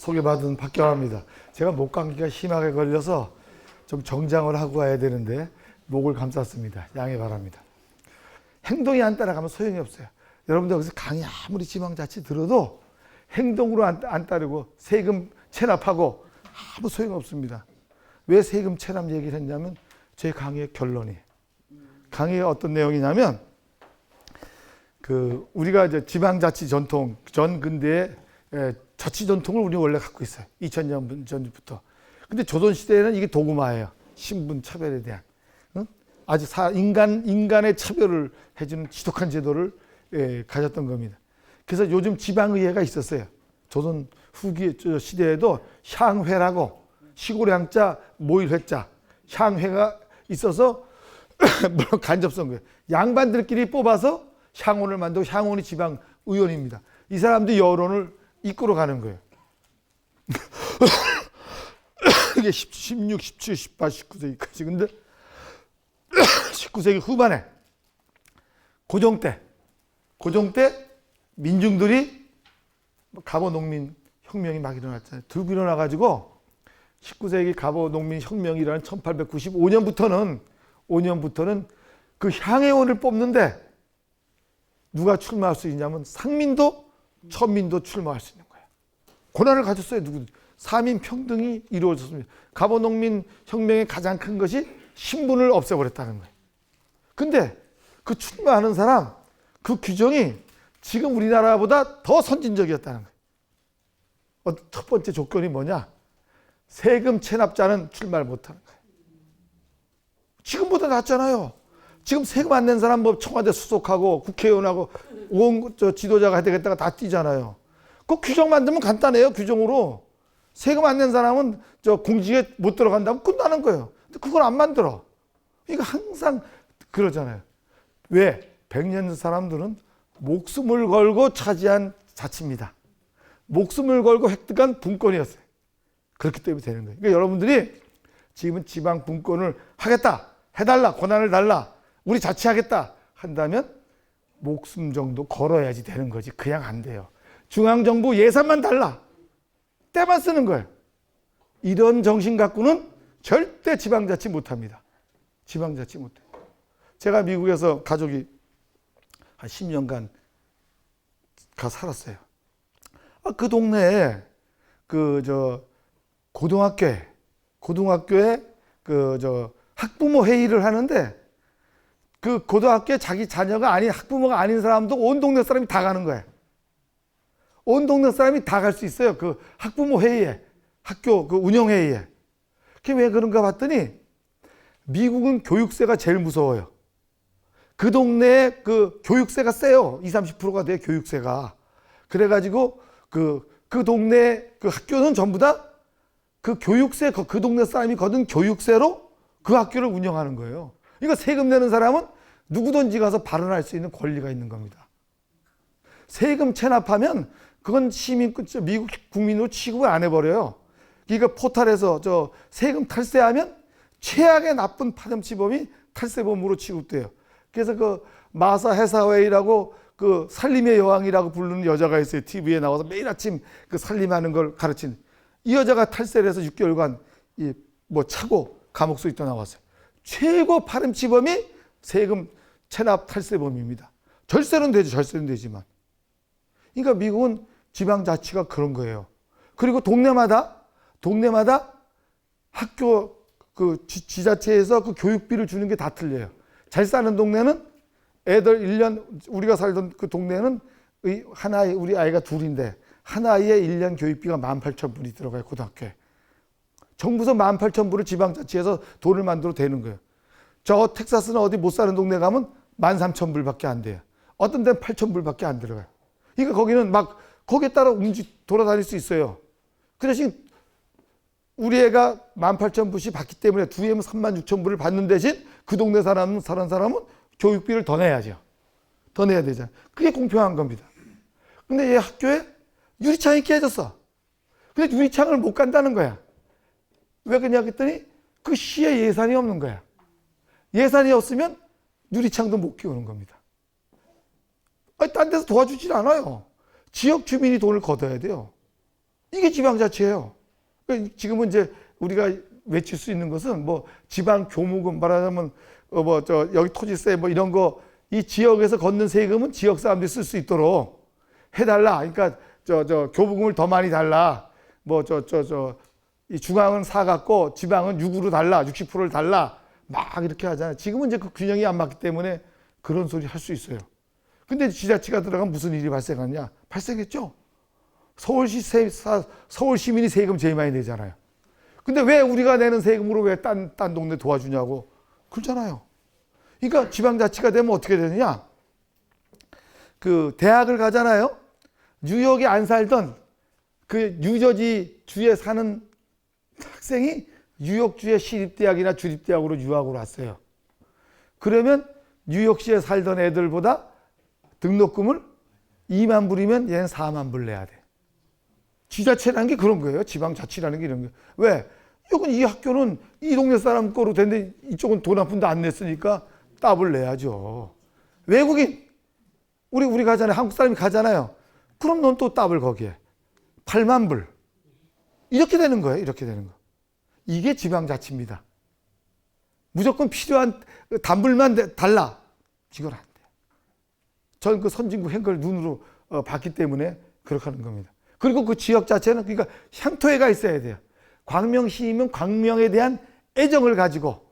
소개받은 박경화입니다. 제가 목 감기가 심하게 걸려서 좀 정장을 하고 와야 되는데 목을 감쌌습니다. 양해 바랍니다. 행동이 안 따라가면 소용이 없어요. 여러분들 여기서 강의 아무리 지방자치 들어도 행동으로 안 따르고 세금 체납하고 아무 소용 없습니다. 왜 세금 체납 얘기를 했냐면 제 강의의 결론이. 강의가 어떤 내용이냐면 우리가 이제 지방자치 전통 전 근대의 자치 전통을 우리 원래 갖고 있어요. 2000년 전부터. 근데 조선시대에는 이게 도구마예요. 신분 차별에 대한. 아주 인간의 차별을 해주는 지독한 제도를 가졌던 겁니다. 그래서 요즘 지방의회가 있었어요. 조선 후기 시대에도 향회라고 시골의 향자 모일회자 향회가 있어서 물론 간접선거예요. 양반들끼리 뽑아서 향원을 만들고 향원이 지방의원입니다. 이 사람들이 여론을 이끌어가는 거예요. 이게 16, 17, 18, 19세기까지. 근데 19세기 후반에 고종 때 민중들이 갑오농민 혁명이 막 일어났잖아요. 들고 일어나가지고 19세기 갑오농민혁명이라는 1895년부터는 그 향회원을 뽑는데 누가 출마할 수 있냐면 상민도 천민도 출마할 수 있는 거예요. 권한을 가졌어요. 누구든. 사민 평등이 이루어졌습니다. 갑오농민혁명의 가장 큰 것이 신분을 없애버렸다는 거예요. 근데 그 출마하는 사람 그 규정이 지금 우리나라보다 더 선진적이었다는 거예요. 첫 번째 조건이 뭐냐? 세금 체납자는 출마를 못하는 거예요. 지금보다 낫잖아요. 지금 세금 안 낸 사람 뭐 청와대 수석하고 국회의원하고 온 지도자가 해야 되겠다가 다 뛰잖아요. 그 규정 만들면 간단해요. 규정으로. 세금 안 낸 사람은 공직에 못 들어간다면 끝나는 거예요. 근데 그걸 안 만들어. 이거 항상 그러잖아요. 왜? 100년 사람들은 목숨을 걸고 차지한 자치입니다. 목숨을 걸고 획득한 분권이었어요. 그렇기 때문에 되는 거예요. 그러니까 여러분들이 지금은 지방 분권을 하겠다, 해달라, 권한을 달라, 우리 자치하겠다 한다면 목숨 정도 걸어야지 되는 거지. 그냥 안 돼요. 중앙정부 예산만 달라. 때만 쓰는 거예요. 이런 정신 갖고는 절대 지방자치 못합니다. 지방자치 못해요. 제가 미국에서 가족이 한 10년간 가 살았어요. 그 동네에 고등학교에 학부모 회의를 하는데 그 고등학교에 자기 자녀가 아닌 학부모가 아닌 사람도 온 동네 사람이 다 가는 거예요. 온 동네 사람이 다 갈 수 있어요. 그 학부모 회의에, 학교 그 운영 회의에. 그게 왜 그런가 봤더니 미국은 교육세가 제일 무서워요. 그 동네에 그 교육세가 세요. 20, 30%가 돼요, 교육세가. 그래가지고 그 동네 그 학교는 전부 다 그 교육세, 그 동네 사람이 거둔 교육세로 그 학교를 운영하는 거예요. 그러니까 세금 내는 사람은 누구든지 가서 발언할 수 있는 권리가 있는 겁니다. 세금 체납하면 그건 미국 국민으로 취급을 안 해버려요. 그러니까 포탈에서 세금 탈세하면 최악의 나쁜 파렴치범이 탈세범으로 취급돼요. 그래서 그 마사 해사웨이라고 그 살림의 여왕이라고 부르는 여자가 있어요. TV에 나와서 매일 아침 그 살림하는 걸 가르치는. 이 여자가 탈세를 해서 6개월간 차고 감옥 소리도 나왔어요. 최고 파렴치범이 세금 체납 탈세범입니다. 절세는 되죠. 절세는 되지만. 그러니까 미국은 지방자치가 그런 거예요. 그리고 동네마다 학교 그 지자체에서 그 교육비를 주는 게 다 틀려요. 잘 사는 동네는 애들 1년, 우리가 살던 그 동네는 우리 아이가 둘인데 하나아이에 1년 교육비가 18,000불이 들어가요. 고등학교에. 정부에서 18,000불을 지방자치에서 돈을 만들어 대는 거예요. 저 텍사스는 어디 못 사는 동네 가면 13,000불밖에 안 돼요. 어떤 데는 8,000불밖에 안 들어가요. 그러니까 거기는 막 거기에 따라 돌아다닐 수 있어요. 그 대신 우리 애가 18,000불씩 받기 때문에 두 애면 36,000불을 받는 대신 그 동네 사는 사람은 교육비를 더 내야죠. 더 내야 되잖아요. 그게 공평한 겁니다. 근데 얘 학교에 유리창이 깨졌어. 근데 유리창을 못 간다는 거야. 왜 그러냐 했더니 그 시에 예산이 없는 거야. 예산이 없으면 유리창도 못 끼우는 겁니다. 딴 데서 도와주질 않아요. 지역 주민이 돈을 걷어야 돼요. 이게 지방자치예요. 그러니까 지금은 이제 우리가 외칠 수 있는 것은 뭐 지방 교무금, 말하자면 여기 토지세 뭐 이런 거, 이 지역에서 걷는 세금은 지역 사람들이 쓸 수 있도록 해달라. 그러니까 교부금을 더 많이 달라. 이 중앙은 4 갖고 지방은 6으로 달라. 60%를 달라. 막 이렇게 하잖아요. 지금은 이제 그 균형이 안 맞기 때문에 그런 소리 할 수 있어요. 근데 지자체가 들어가면 무슨 일이 발생하냐? 발생했죠. 서울 시민이 세금 제일 많이 내잖아요. 근데 왜 우리가 내는 세금으로 왜 딴 동네 도와주냐고. 그렇잖아요. 그러니까 지방자치가 되면 어떻게 되느냐? 그 대학을 가잖아요. 뉴욕에 안 살던 그 뉴저지 주에 사는 학생이 뉴욕주의 시립대학이나 주립대학으로 유학을 왔어요. 그러면 뉴욕시에 살던 애들보다 등록금을 2만 불이면 얘는 4만 불 내야 돼. 지자체라는 게 그런 거예요. 지방자치라는 게 이런 거예요. 왜? 이건 이 학교는 이 동네 사람 거로 됐는데 이쪽은 돈 한 푼도 안 냈으니까 따블 내야죠. 외국인, 우리 가잖아요. 한국 사람이 가잖아요. 그럼 넌 또 따블 거기에. 8만 불. 이렇게 되는 거예요. 이렇게 되는 거. 이게 지방자치입니다. 무조건 필요한 단불만 달라. 이건 안 돼요. 전 그 선진국 한 걸 눈으로 봤기 때문에 그렇게 하는 겁니다. 그리고 그 지역 자체는 그러니까 향토해가 있어야 돼요. 광명시이면 광명에 대한 애정을 가지고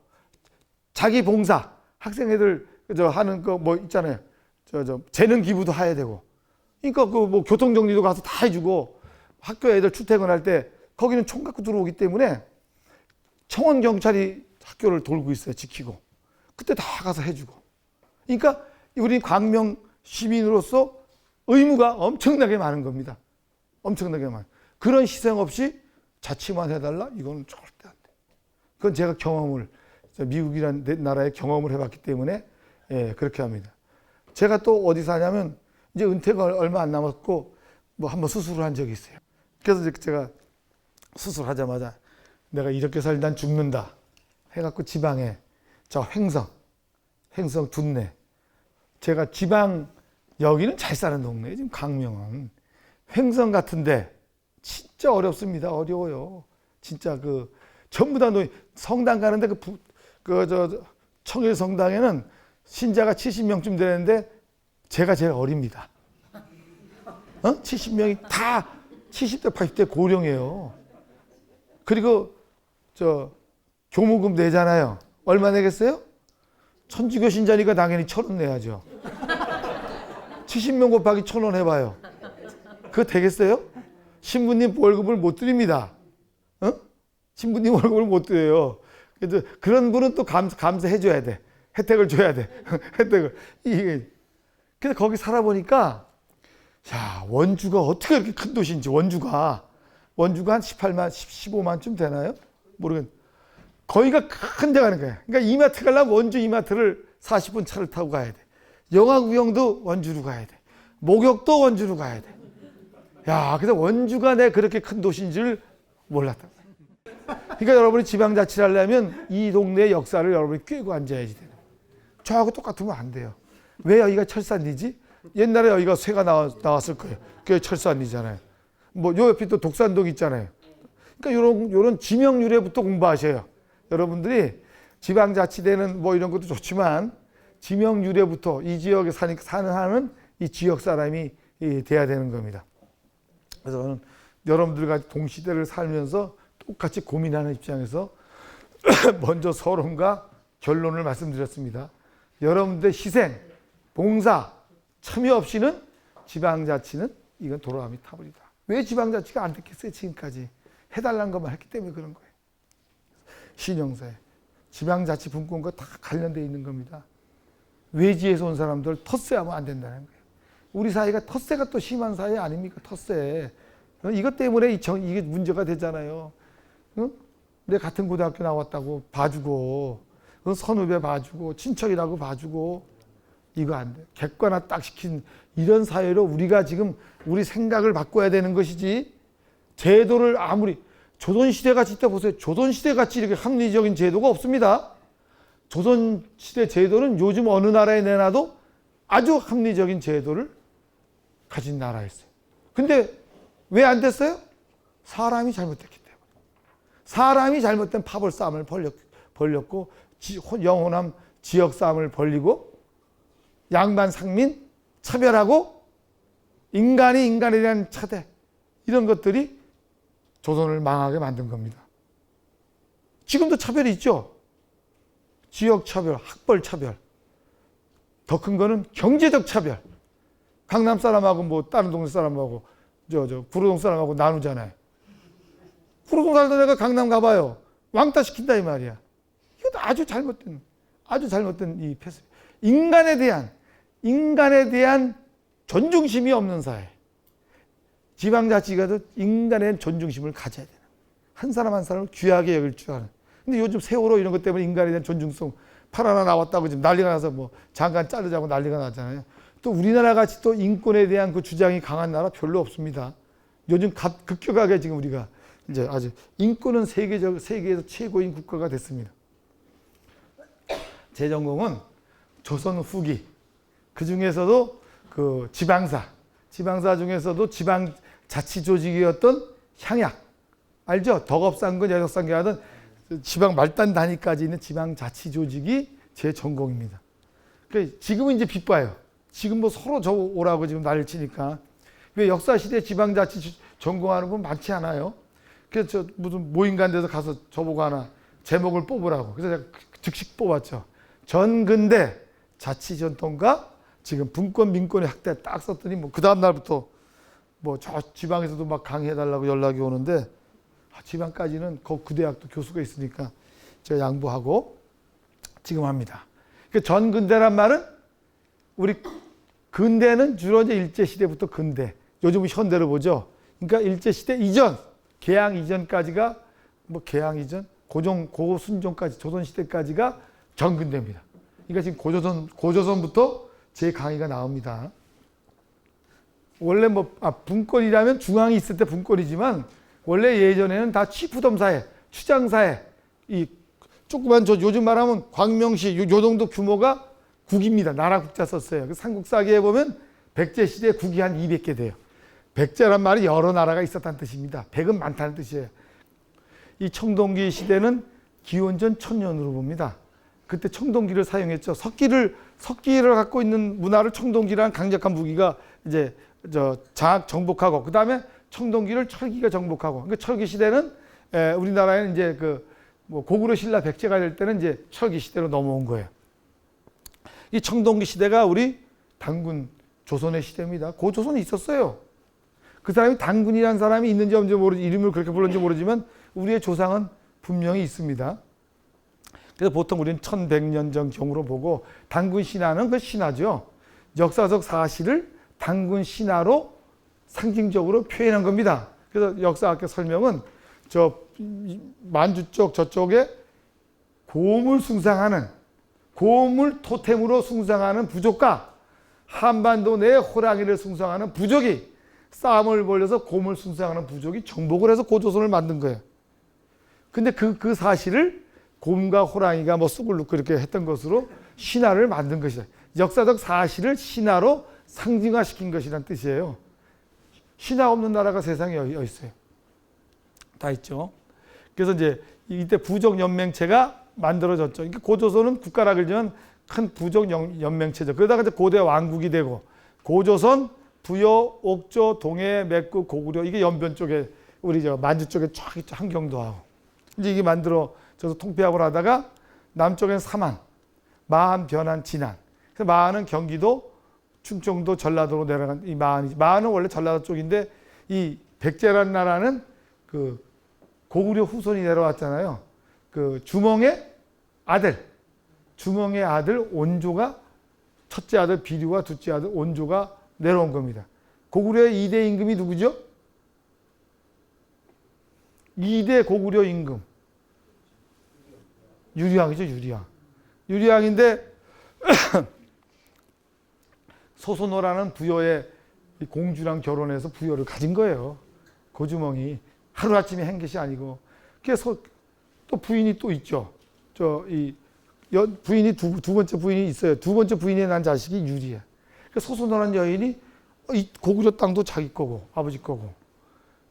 자기 봉사, 학생 애들 하는 거 뭐 있잖아요. 재능 기부도 해야 되고. 그러니까 그 뭐 교통 정리도 가서 다 해주고 학교 애들 출퇴근할 때 거기는 총 갖고 들어오기 때문에 청원 경찰이 학교를 돌고 있어요. 지키고. 그때 다 가서 해주고. 그러니까 우리 광명 시민으로서 의무가 엄청나게 많은 겁니다. 엄청나게 많아요. 그런 희생 없이 자치만 해달라? 이거는 절대 안 돼. 그건 제가 경험을, 미국이라는 나라의 경험을 해봤기 때문에 그렇게 합니다. 제가 또 어디서 하냐면 이제 은퇴가 얼마 안 남았고 뭐 한번 수술을 한 적이 있어요. 그래서 제가 수술하자마자 내가 이렇게 살다 죽는다 해갖고 지방에 저 횡성 둔내, 제가 지방 여기는 잘 사는 동네, 지금 강명은 횡성 같은데 진짜 어렵습니다. 어려워요. 진짜 그 전부 다 성당 가는데 청일 성당에는 신자가 70명쯤 되는데 제가 제일 어립니다. 70명이 다 70대 80대 고령이에요. 그리고 교무금 내잖아요. 얼마 내겠어요? 천주교 신자니까 당연히 1,000원 내야죠. 70명 곱하기 1,000원 해봐요. 그거 되겠어요? 신부님 월급을 못 드립니다. 신부님 월급을 못 드려요. 그래도 그런 분은 또 감사해줘야 돼. 혜택을 줘야 돼. 혜택을. 그래서 거기 살아보니까, 야, 원주가 어떻게 이렇게 큰 도시인지, 원주가 한 18만, 15만쯤 되나요? 모르겠는데. 거기가 큰 데 가는 거야. 그러니까 이마트 가려면 원주 이마트를 40분 차를 타고 가야 돼. 영화구경도 원주로 가야 돼. 목욕도 원주로 가야 돼. 야, 그래서 원주가 내 그렇게 큰 도시인 줄 몰랐다. 그러니까 여러분이 지방자치를 하려면 이 동네의 역사를 여러분이 꿰고 앉아야지 돼요. 저하고 똑같으면 안 돼요. 왜 여기가 철산리지? 옛날에 여기가 쇠가 나왔을 거예요. 그게 철산리잖아요. 뭐 요 옆에 또 독산동 있잖아요. 그러니까 요런 지명 유래부터 공부하셔요. 여러분들이 지방자치되는 뭐 이런 것도 좋지만 지명 유래부터 이 지역에 사는 이 지역 사람이 돼야 되는 겁니다. 그래서 저는 여러분들과 동시대를 살면서 똑같이 고민하는 입장에서 먼저 서론과 결론을 말씀드렸습니다. 여러분들의 희생, 봉사, 참여 없이는 지방자치는 이건 돌아가미 타버리다. 왜 지방자치가 안 됐겠어요? 지금까지 해달라는 것만 했기 때문에 그런 거예요. 신영사에 지방자치 분권과 다 관련되어 있는 겁니다. 외지에서 온 사람들 텃세하면 안 된다는 거예요. 우리 사회가 텃세가 또 심한 사회 아닙니까? 텃세. 이것 때문에 이게 문제가 되잖아요. 내 같은 고등학교 나왔다고 봐주고, 선후배 봐주고, 친척이라고 봐주고, 이거 안 돼. 객관화 딱 시킨 이런 사회로 우리가 지금 우리 생각을 바꿔야 되는 것이지, 제도를 아무리, 조선시대 같이 때 보세요. 조선시대 같이 이렇게 합리적인 제도가 없습니다. 조선시대 제도는 요즘 어느 나라에 내놔도 아주 합리적인 제도를 가진 나라였어요. 근데 왜 안 됐어요? 사람이 잘못됐기 때문에. 사람이 잘못된 파벌 싸움을 벌렸고 영혼함 지역 싸움을 벌리고 양반 상민 차별하고 인간이 인간에 대한 차대 이런 것들이 조선을 망하게 만든 겁니다. 지금도 차별이 있죠. 지역 차별, 학벌 차별. 더 큰 거는 경제적 차별. 강남 사람하고 뭐 다른 동네 사람하고 구로동 사람하고 나누잖아요. 구로동 살던 애가 강남 가봐요. 왕따 시킨다 이 말이야. 이것도 아주 잘못된 이 패스. 인간에 대한 존중심이 없는 사회. 지방자치가도 인간에 대한 존중심을 가져야 되는. 한 사람 한 사람을 귀하게 여길 줄 아는. 근데 요즘 세월호 이런 것 때문에 인간에 대한 존중성 팔 하나 나왔다고 지금 난리가 나서 뭐 잠깐 자르자고 난리가 나잖아요. 또 우리나라 같이 또 인권에 대한 그 주장이 강한 나라 별로 없습니다. 요즘 급격하게 지금 우리가 이제 아주 인권은 세계에서 최고인 국가가 됐습니다. 제 전공은 조선 후기. 그 중에서도 그 지방사 중에서도 지방자치조직이었던 향약. 알죠? 덕업상근, 여덕상계 하던 지방 말단 단위까지 있는 지방자치조직이 제 전공입니다. 그러니까 지금은 이제 빗봐요. 지금 뭐 서로 저 오라고 지금 난리를 치니까. 왜 역사시대 지방자치 전공하는 분 많지 않아요? 그래서 저 무슨 모임 간 데서 가서 저보고 하나 제목을 뽑으라고. 그래서 제가 즉시 뽑았죠. 전근대 자치전통과 지금 분권 민권의 학대 딱 썼더니 뭐 그 다음 날부터 뭐 저 지방에서도 막 강의해달라고 연락이 오는데 지방까지는 그 대학도 교수가 있으니까 제가 양보하고 지금 합니다. 그 전근대란 말은 우리 근대는 주로 이제 일제시대부터 근대, 요즘은 현대로 보죠. 그러니까 일제시대 이전, 개항 이전까지가 뭐 개항 이전, 고순종까지 조선시대까지가 전근대입니다. 그러니까 지금 고조선부터 제 강의가 나옵니다. 원래 뭐 분권이라면 중앙이 있을 때 분권이지만 원래 예전에는 다 치푸덤 사회, 추장 사회, 이 조그만 요즘 말하면 광명시 요 정도 규모가 국입니다. 나라 국자 썼어요. 삼국사기에 보면 백제 시대 국이 한 200개 돼요. 백제란 말이 여러 나라가 있었다는 뜻입니다. 백은 많다는 뜻이에요. 이 청동기 시대는 기원전 1000년으로 봅니다. 그때 청동기를 사용했죠. 석기를 갖고 있는 문화를 청동기라는 강력한 무기가 이제 정복하고, 그 다음에 청동기를 철기가 정복하고. 그러니까 철기 시대는 우리나라에는 이제 뭐 고구려 신라 백제가 될 때는 이제 철기 시대로 넘어온 거예요. 이 청동기 시대가 우리 단군 조선의 시대입니다. 고조선이 있었어요. 그 사람이 단군이라는 사람이 있는지 없는지 모르지, 이름을 그렇게 불렀는지 모르지만 우리의 조상은 분명히 있습니다. 그래서 보통 우리는 1100년 전 경으로 보고 단군 신화는 그 신화죠. 역사적 사실을 단군 신화로 상징적으로 표현한 겁니다. 그래서 역사학적 설명은 만주 쪽 저쪽에 고음을 숭상하는, 고음을 토템으로 숭상하는 부족과 한반도 내 호랑이를 숭상하는 부족이 싸움을 벌여서 고음을 숭상하는 부족이 정복을 해서 고조선을 만든 거예요. 근데 그 사실을 곰과 호랑이가 뭐 쑥을 넣고 이렇게 했던 것으로 신화를 만든 것이다. 역사적 사실을 신화로 상징화시킨 것이라는 뜻이에요. 신화 없는 나라가 세상에 어디 있어요? 다 있죠. 그래서 이제 이때 부족 연맹체가 만들어졌죠. 그러니까 고조선은 국가라 그러지만 큰 부족 연맹체죠. 그러다가 이제 고대 왕국이 되고 고조선, 부여, 옥조, 동해, 맥구, 고구려 이게 연변 쪽에 우리 만주 쪽에 쫙 있죠. 한경도 하고. 이제 이게 만들어져서 통폐합을 하다가 남쪽엔 삼한, 마한, 변한, 진안. 그래서 마한은 경기도, 충청도, 전라도로 내려간 이 마한은 원래 전라도 쪽인데 이 백제라는 나라는 그 고구려 후손이 내려왔잖아요. 그 주몽의 아들 온조가 첫째 아들 비류와 둘째 아들 온조가 내려온 겁니다. 고구려의 2대 임금이 누구죠? 2대 고구려 임금. 유리왕이죠, 유리왕. 유리왕인데 소소노라는 부여의 공주랑 결혼해서 부여를 가진 거예요. 고주몽이. 하루아침에 한 것이 아니고. 그래서 또 부인이 또 있죠. 부인이 두 번째 부인이 있어요. 두 번째 부인이 난 자식이 유리야. 소소노라는 여인이 이 고구려 땅도 자기 거고 아버지 거고.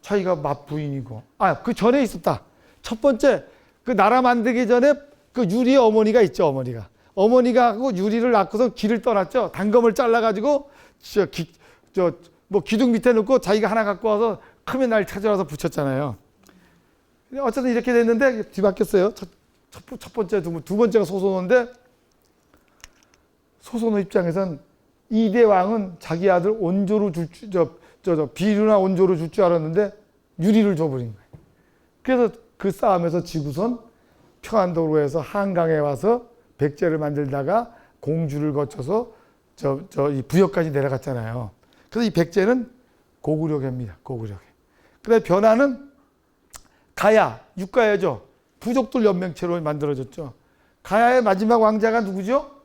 자기가 맞부인이고. 그 전에 있었다. 첫 번째, 그 나라 만들기 전에 그 유리의 어머니가 있죠, 어머니가 하고 유리를 낳고서 길을 떠났죠. 단검을 잘라가지고, 기둥 밑에 놓고 자기가 하나 갖고 와서 크면 날 찾아와서 붙였잖아요. 어쨌든 이렇게 됐는데 뒤바뀌었어요. 첫 번째, 두 번째가 소선호인데, 소선호 입장에선 이대 왕은 자기 아들 온조로 비류나 온조로 줄 줄 알았는데 유리를 줘버린 거예요. 그래서 그 싸움에서 지구선 평안도로에서 한강에 와서 백제를 만들다가 공주를 거쳐서 이 부여까지 내려갔잖아요. 그래서 이 백제는 고구려계입니다. 고구려계. 그다음에 변화는 가야, 육가야죠. 부족들 연맹체로 만들어졌죠. 가야의 마지막 왕자가 누구죠?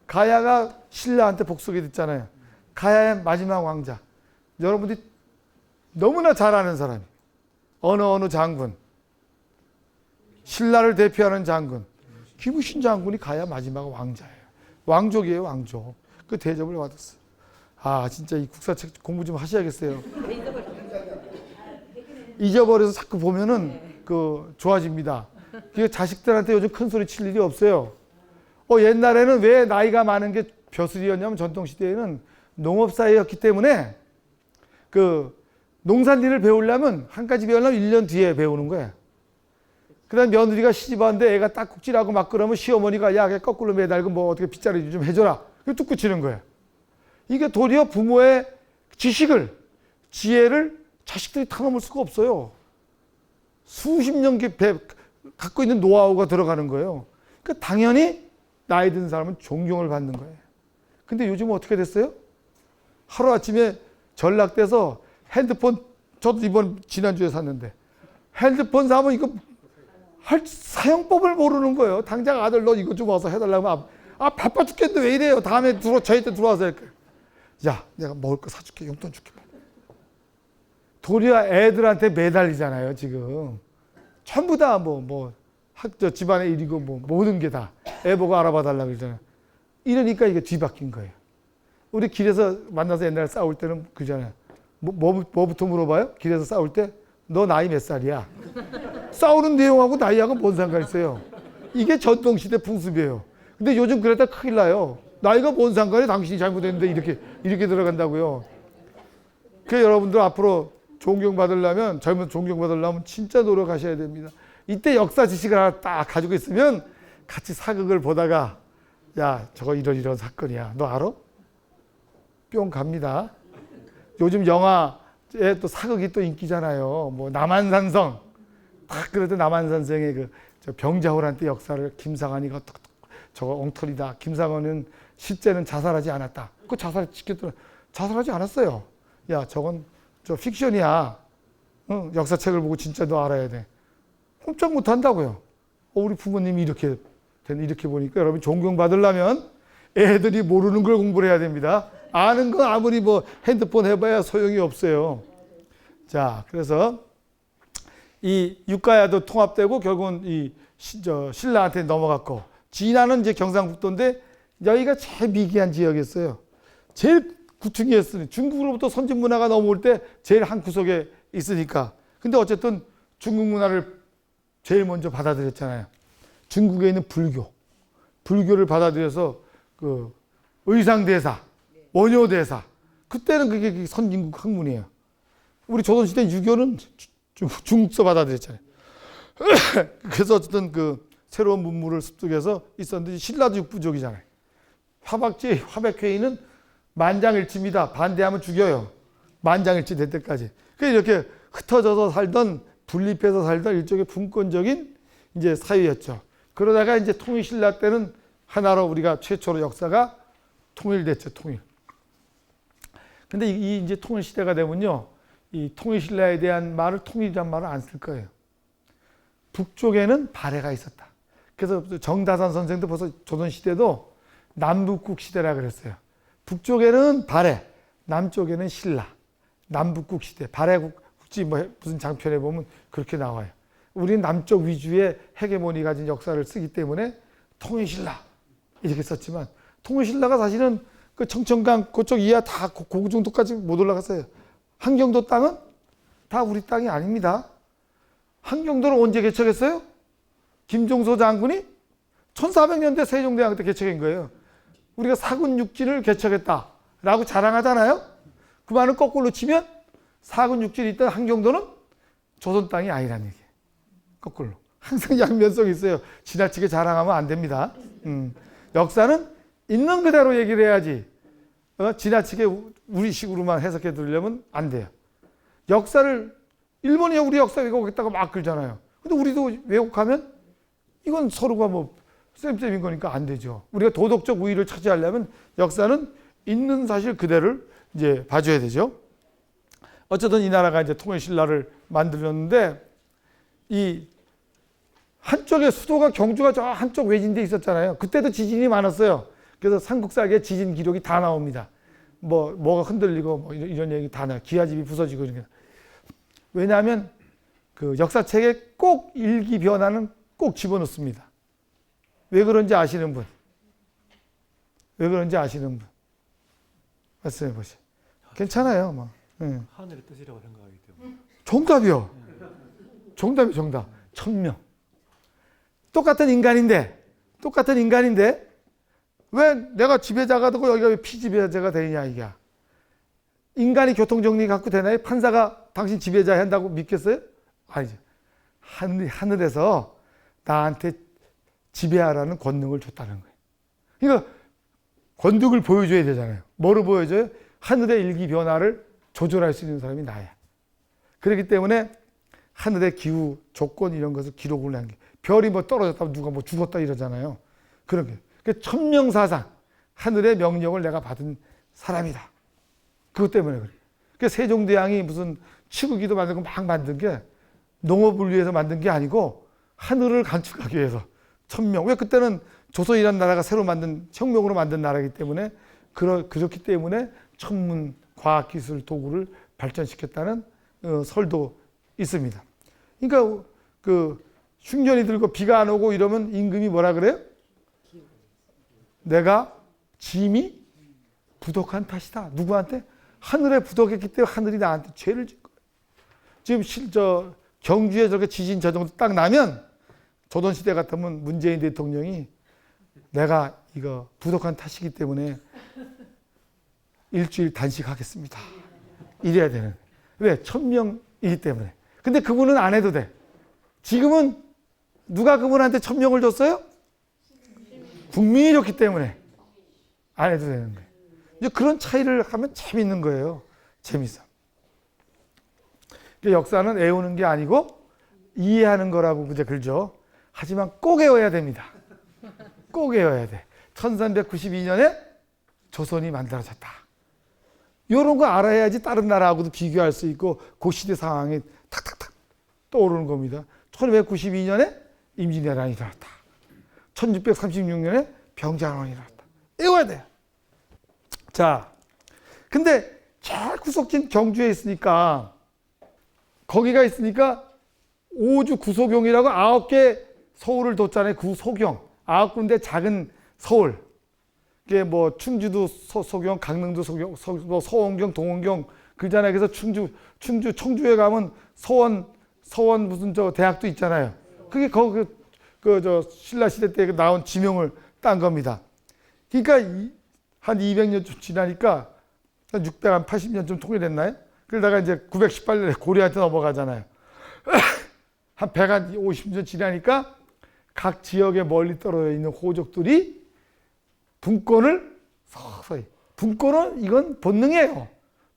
가야가 신라한테 복속이 됐잖아요. 가야의 마지막 왕자. 여러분들이 너무나 잘 아는 사람이. 어느 장군. 신라를 대표하는 장군. 김우신 장군이 가야 마지막 왕자예요. 왕족이에요, 왕족. 그 대접을 받았어요. 진짜 이 국사책 공부 좀 하셔야겠어요. 잊어버려서 자꾸 보면은 좋아집니다. 자식들한테 요즘 큰 소리 칠 일이 없어요. 옛날에는 왜 나이가 많은 게 벼슬이었냐면 전통시대에는 농업사회였기 때문에 농산일을 배우려면 한 가지 배우려면 1년 뒤에 배우는 거예요. 그 다음에 며느리가 시집왔는데 애가 딱국질하고 막 그러면 시어머니가 야, 걔 거꾸로 매달고 뭐 어떻게 빗자루 좀 해줘라. 뚝 그치는 거예요. 이게 도리어 부모의 지혜를 자식들이 탐험할 수가 없어요. 수십 년 갖고 있는 노하우가 들어가는 거예요. 그러니까 당연히 나이 든 사람은 존경을 받는 거예요. 근데 요즘은 어떻게 됐어요? 하루아침에 전락돼서 핸드폰, 저도 지난주에 샀는데 핸드폰 사면 이거 사용법을 모르는 거예요. 당장 아들 너 이거 좀 와서 해달라고 하면 바빠 죽겠는데 왜 이래요? 다음에 저희한테 들어와서 할게. 야, 내가 먹을 거 사줄게. 용돈 줄게. 도리어 애들한테 매달리잖아요, 지금. 전부 다 집안의 일이고 모든 게 다 애 보고 알아봐 달라고 그러잖아요. 이러니까 이게 뒤바뀐 거예요. 우리 길에서 만나서 옛날에 싸울 때는 그잖아요. 뭐부터 물어봐요? 길에서 싸울 때 너 나이 몇 살이야? 싸우는 내용하고 나이하고 뭔 상관 있어요? 이게 전통시대 풍습이에요. 근데 요즘 그랬다 큰일 나요. 나이가 뭔 상관이야? 당신이 잘못했는데 이렇게 들어간다고요. 그래서 여러분들 앞으로 존경받으려면 젊은 존경받으려면 진짜 노력하셔야 됩니다. 이때 역사 지식을 하나 딱 가지고 있으면 같이 사극을 보다가 야, 저거 이런 사건이야. 너 알아? 뿅 갑니다. 요즘 영화에 또 사극이 또 인기잖아요. 남한산성. 딱 그래도 남한산성의 병자호란 때 역사를 김상환이가 저거 엉터리다. 김상환은 실제는 자살하지 않았다. 자살하지 않았어요. 야, 저건 픽션이야. 역사책을 보고 진짜 너 알아야 돼. 꼼짝 못 한다고요. 우리 부모님이 이렇게 보니까 여러분 존경받으려면 애들이 모르는 걸 공부를 해야 됩니다. 아는 건 아무리 핸드폰 해봐야 소용이 없어요. 자, 그래서 이 육가야도 통합되고 결국은 이 신라한테 넘어갔고 진안은 이제 경상북도인데 여기가 제일 미개한 지역이었어요. 제일 구층이었으니 중국으로부터 선진 문화가 넘어올 때 제일 한 구석에 있으니까. 근데 어쨌든 중국 문화를 제일 먼저 받아들였잖아요. 중국에 있는 불교를 받아들여서 의상대사, 원효대사. 그때는 그게 선진국 학문이에요. 우리 조선시대 유교는 중국서 받아들였잖아요. 그래서 어쨌든 새로운 문물을 습득해서 있었는데 신라도 육부족이잖아요. 화백회의는 만장일치입니다. 반대하면 죽여요. 만장일치 될 때까지. 그래서 이렇게 흩어져서 살던 분립해서 살던 일종의 분권적인 이제 사회였죠. 그러다가 이제 통일신라 때는 하나로 우리가 최초로 역사가 통일됐죠. 통일. 근데 이 이제 통일시대가 되면요. 이 통일신라에 대한 말을 통일이란 말을 안 쓸 거예요. 북쪽에는 발해가 있었다. 그래서 정다산 선생도 벌써 조선시대도 남북국 시대라 그랬어요. 북쪽에는 발해, 남쪽에는 신라. 남북국 시대, 발해국지 무슨 장편에 보면 그렇게 나와요. 우리는 남쪽 위주의 헤게모니 가진 역사를 쓰기 때문에 통일신라 이렇게 썼지만 통일신라가 사실은 그 청천강 그쪽 이하 다 고구 정도까지 못 올라갔어요. 한경도 땅은 다 우리 땅이 아닙니다. 한경도는 언제 개척했어요? 김종서 장군이 1400년대 세종대왕 때 개척한 거예요. 우리가 사군 육진을 개척했다라고 자랑하잖아요. 그 말은 거꾸로 치면 사군 육진이 있던 한경도는 조선 땅이 아니란 얘기예요. 거꾸로. 항상 양면성이 있어요. 지나치게 자랑하면 안 됩니다. 역사는 있는 그대로 얘기를 해야지 지나치게 우리식으로만 해석해 들으려면 안 돼요. 역사를 일본이 우리 역사 왜곡했다고 막 그러잖아요. 근데 우리도 왜곡하면 이건 서로가 뭐 쌤쌤인 거니까 안 되죠. 우리가 도덕적 우위를 차지하려면 역사는 있는 사실 그대로를 이제 봐줘야 되죠. 어쨌든 이 나라가 이제 통일신라를 만들었는데 이 한쪽에 수도가 경주가 저 한쪽 외진데 있었잖아요. 그때도 지진이 많았어요. 그래서 삼국사기에 지진 기록이 다 나옵니다. 뭐가 흔들리고 뭐 이런 얘기 다 나와요. 기하집이 부서지고 이런 게. 왜냐하면 그 역사책에 꼭 일기 변화는 꼭 집어넣습니다. 왜 그런지 아시는 분? 왜 그런지 아시는 분? 말씀해 보세요. 괜찮아요. 뭐. 네. 하늘의 뜻이라고 생각하기 때문에. 정답이요. 정답이 정답. 천명. 똑같은 인간인데 왜 내가 지배자가 되고 여기가 왜 피지배자가 되느냐 이게. 인간이 교통정리 갖고 되나요? 판사가 당신 지배자 한다고 믿겠어요? 아니죠. 하늘에서 나한테 지배하라는 권능을 줬다는 거예요. 그러니까 권능을 보여줘야 되잖아요. 뭐로 보여줘요? 하늘의 일기 변화를 조절할 수 있는 사람이 나야. 그렇기 때문에 하늘의 기후, 조건 이런 것을 기록을 한 게. 별이 뭐 떨어졌다고 누가 뭐 죽었다 이러잖아요. 그런 게. 그 천명사상, 하늘의 명령을 내가 받은 사람이다. 그것 때문에 그래. 그 세종대왕이 무슨 치구기도 만들고 막 만든 게 농업을 위해서 만든 게 아니고 하늘을 간축하기 위해서 천명. 왜 그때는 조선이라는 나라가 새로 만든 혁명으로 만든 나라이기 때문에 그렇기 때문에 천문, 과학기술, 도구를 발전시켰다는 설도 있습니다. 그러니까 그 흉년이 들고 비가 안 오고 이러면 임금이 뭐라 그래요? 내가 짐이 부덕한 탓이다. 누구한테? 하늘에 부덕했기 때문에 하늘이 나한테 죄를 진 거예요. 지금 경주에 저렇게 지진 저 정도 딱 나면 조선시대 같으면 문재인 대통령이 내가 이거 부덕한 탓이기 때문에 일주일 단식하겠습니다. 이래야 되는. 왜? 천명이기 때문에. 근데 그분은 안 해도 돼. 지금은 누가 그분한테 천명을 줬어요? 국민이 줬기 때문에 안 해도 되는 거예요. 이제 그런 차이를 하면 재밌는 거예요. 재밌어. 역사는 외우는 게 아니고 이해하는 거라고 이제 그러죠. 하지만 꼭 외워야 됩니다. 꼭 외워야 돼. 1392년에 조선이 만들어졌다. 이런 거 알아야지 다른 나라하고도 비교할 수 있고 그 시대 상황이 탁탁탁 떠오르는 겁니다. 1592년에 임진왜란이 일어났다. 1636년에 병자호란이 일어났다. 외워야 돼요. 자, 근데 저 구석진 경주에 있으니까 거기가 있으니까 오주 구소경이라고 9개 서울을 뒀잖아요. 구소경. 9군데 작은 서울. 이게 뭐 충주도 소경, 강릉도 소경, 뭐 서원경, 동원경 그러잖아요. 그래서 충주, 청주에 가면 서원 무슨 저 대학도 있잖아요. 그게 거기 저 신라 시대 때 나온 지명을 딴 겁니다. 그러니까 한 200년 지나니까 한 680년쯤 통일했나요? 그러다가 이제 918년에 고려한테 넘어가잖아요. 한 150년 지나니까 각 지역에 멀리 떨어져 있는 호족들이 분권을 서서히. 분권은 이건 본능이에요.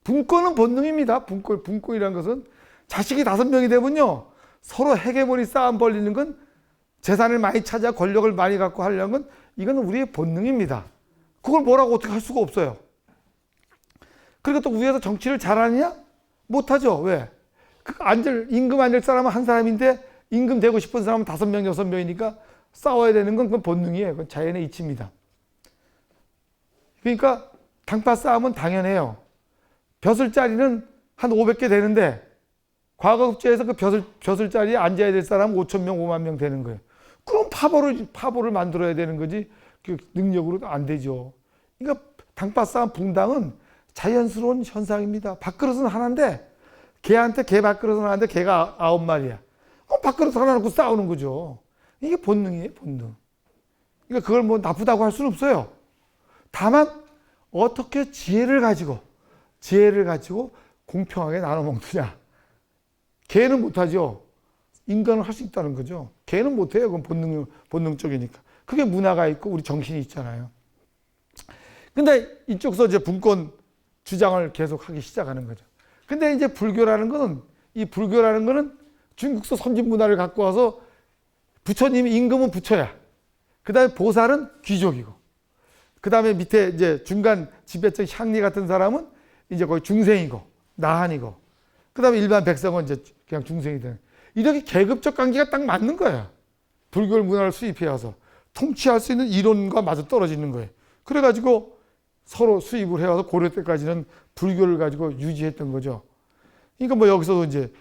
분권은 본능입니다. 분권이라는 것은 자식이 5명이 되면요. 서로 헤게모니 싸움 벌리는 건 재산을 많이 찾아 권력을 많이 갖고 하려는 건 이건 우리의 본능입니다. 그걸 뭐라고 어떻게 할 수가 없어요. 그리고 또 위에서 정치를 잘하느냐? 못하죠. 왜? 임금 앉을 사람은 한 사람인데 임금 되고 싶은 사람은 5명, 6명이니까 싸워야 되는 건 그건 본능이에요. 그건 자연의 이치입니다. 그러니까 당파 싸움은 당연해요. 벼슬자리는 한 500개 되는데 과거 국제에서 그 벼슬자리에 앉아야 될 사람은 5,000명, 5만 명 되는 거예요. 그럼 파보를 만들어야 되는 거지 그 능력으로도 안 되죠. 그러니까 당파 싸움 붕당은 자연스러운 현상입니다. 밥그릇은 하나인데 개한테 개 밖으로 나왔는데 개가 9마리야. 밖으로 살아놓고 싸우는 거죠. 이게 본능이에요, 본능. 그러니까 그걸 뭐 나쁘다고 할 수는 없어요. 다만 어떻게 지혜를 가지고 공평하게 나눠 먹느냐. 개는 못하죠. 인간은 할 수 있다는 거죠. 개는 못해요. 그건 본능적이니까. 그게 문화가 있고 우리 정신이 있잖아요. 근데 이쪽서 이제 분권 주장을 계속 하기 시작하는 거죠. 근데 이제 불교라는 거는 중국서 선진 문화를 갖고 와서 부처님이 임금은 부처야. 그 다음에 보살은 귀족이고. 그 다음에 밑에 이제 중간 지배적 향리 같은 사람은 이제 거의 중생이고, 나한이고. 그 다음에 일반 백성은 이제 그냥 중생이 되는. 이렇게 계급적 관계가 딱 맞는 거예요. 불교 문화를 수입해 와서. 통치할 수 있는 이론과 맞아 떨어지는 거예요. 그래가지고 서로 수입을 해와서 고려 때까지는 불교를 가지고 유지했던 거죠. 그러니까 뭐 여기서도 이제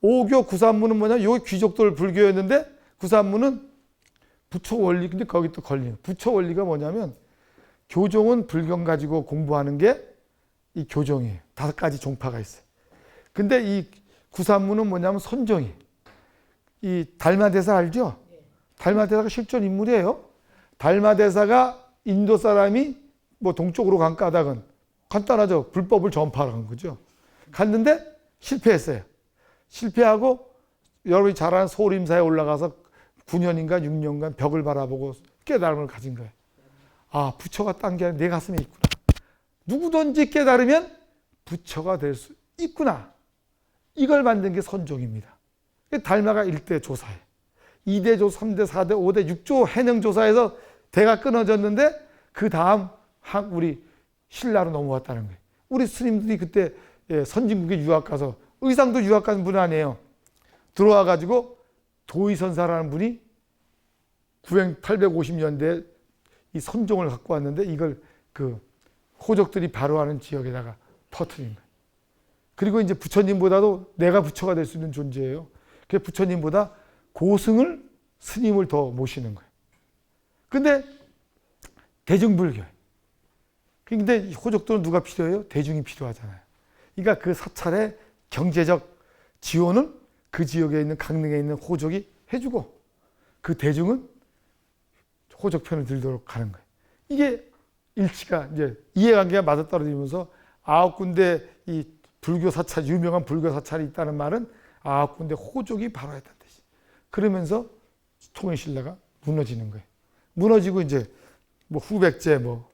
오교 구산문은 뭐냐? 요 귀족들 불교였는데 구산문은 부처 원리. 근데 거기 또 걸리는. 부처 원리가 뭐냐면 교종은 불경 가지고 공부하는 게 이 교종이에요. 5가지 종파가 있어요. 근데 이 구산문은 뭐냐면 선종이. 이 달마대사 알죠? 달마대사가 실존 인물이에요. 달마대사가 인도 사람이 뭐 동쪽으로 간 까닭은 간단하죠. 불법을 전파한 거죠. 갔는데 실패했어요. 실패하고 여러분이 잘 아는 소림사에 올라가서 9년인가 6년간 벽을 바라보고 깨달음을 가진 거예요. 아, 부처가 딴 게 아니라 내 가슴에 있구나. 누구든지 깨달으면 부처가 될 수 있구나. 이걸 만든 게 선종입니다. 달마가 1대 조사예요. 2대 조사, 3대, 4대, 5대, 6조 해능 조사에서 대가 끊어졌는데 그 다음 우리 신라로 넘어왔다는 거예요. 우리 스님들이 그때 선진국에 유학 가서 의상도 유학 간 분 아니에요. 들어와 가지고 도의선사라는 분이 850년대에 이 선종을 갖고 왔는데 이걸 그 호족들이 바로하는 지역에다가 퍼뜨린 거예요. 그리고 이제 부처님보다도 내가 부처가 될 수 있는 존재예요. 그래서 부처님보다 고승을 스님을 더 모시는 거예요. 근데 대중불교. 근데 호족들은 누가 필요해요? 대중이 필요하잖아요. 그러니까 그 사찰의 경제적 지원은 그 지역에 있는 강릉에 있는 호족이 해주고 그 대중은 호족 편을 들도록 가는 거예요. 이게 일치가 이제 이해관계가 맞아떨어지면서 9군데 이 불교 사찰, 유명한 불교 사찰이 있다는 말은 9군데 호족이 바로 했다는 뜻이. 그러면서 통일신라가 무너지는 거예요. 무너지고 이제 뭐 후백제 뭐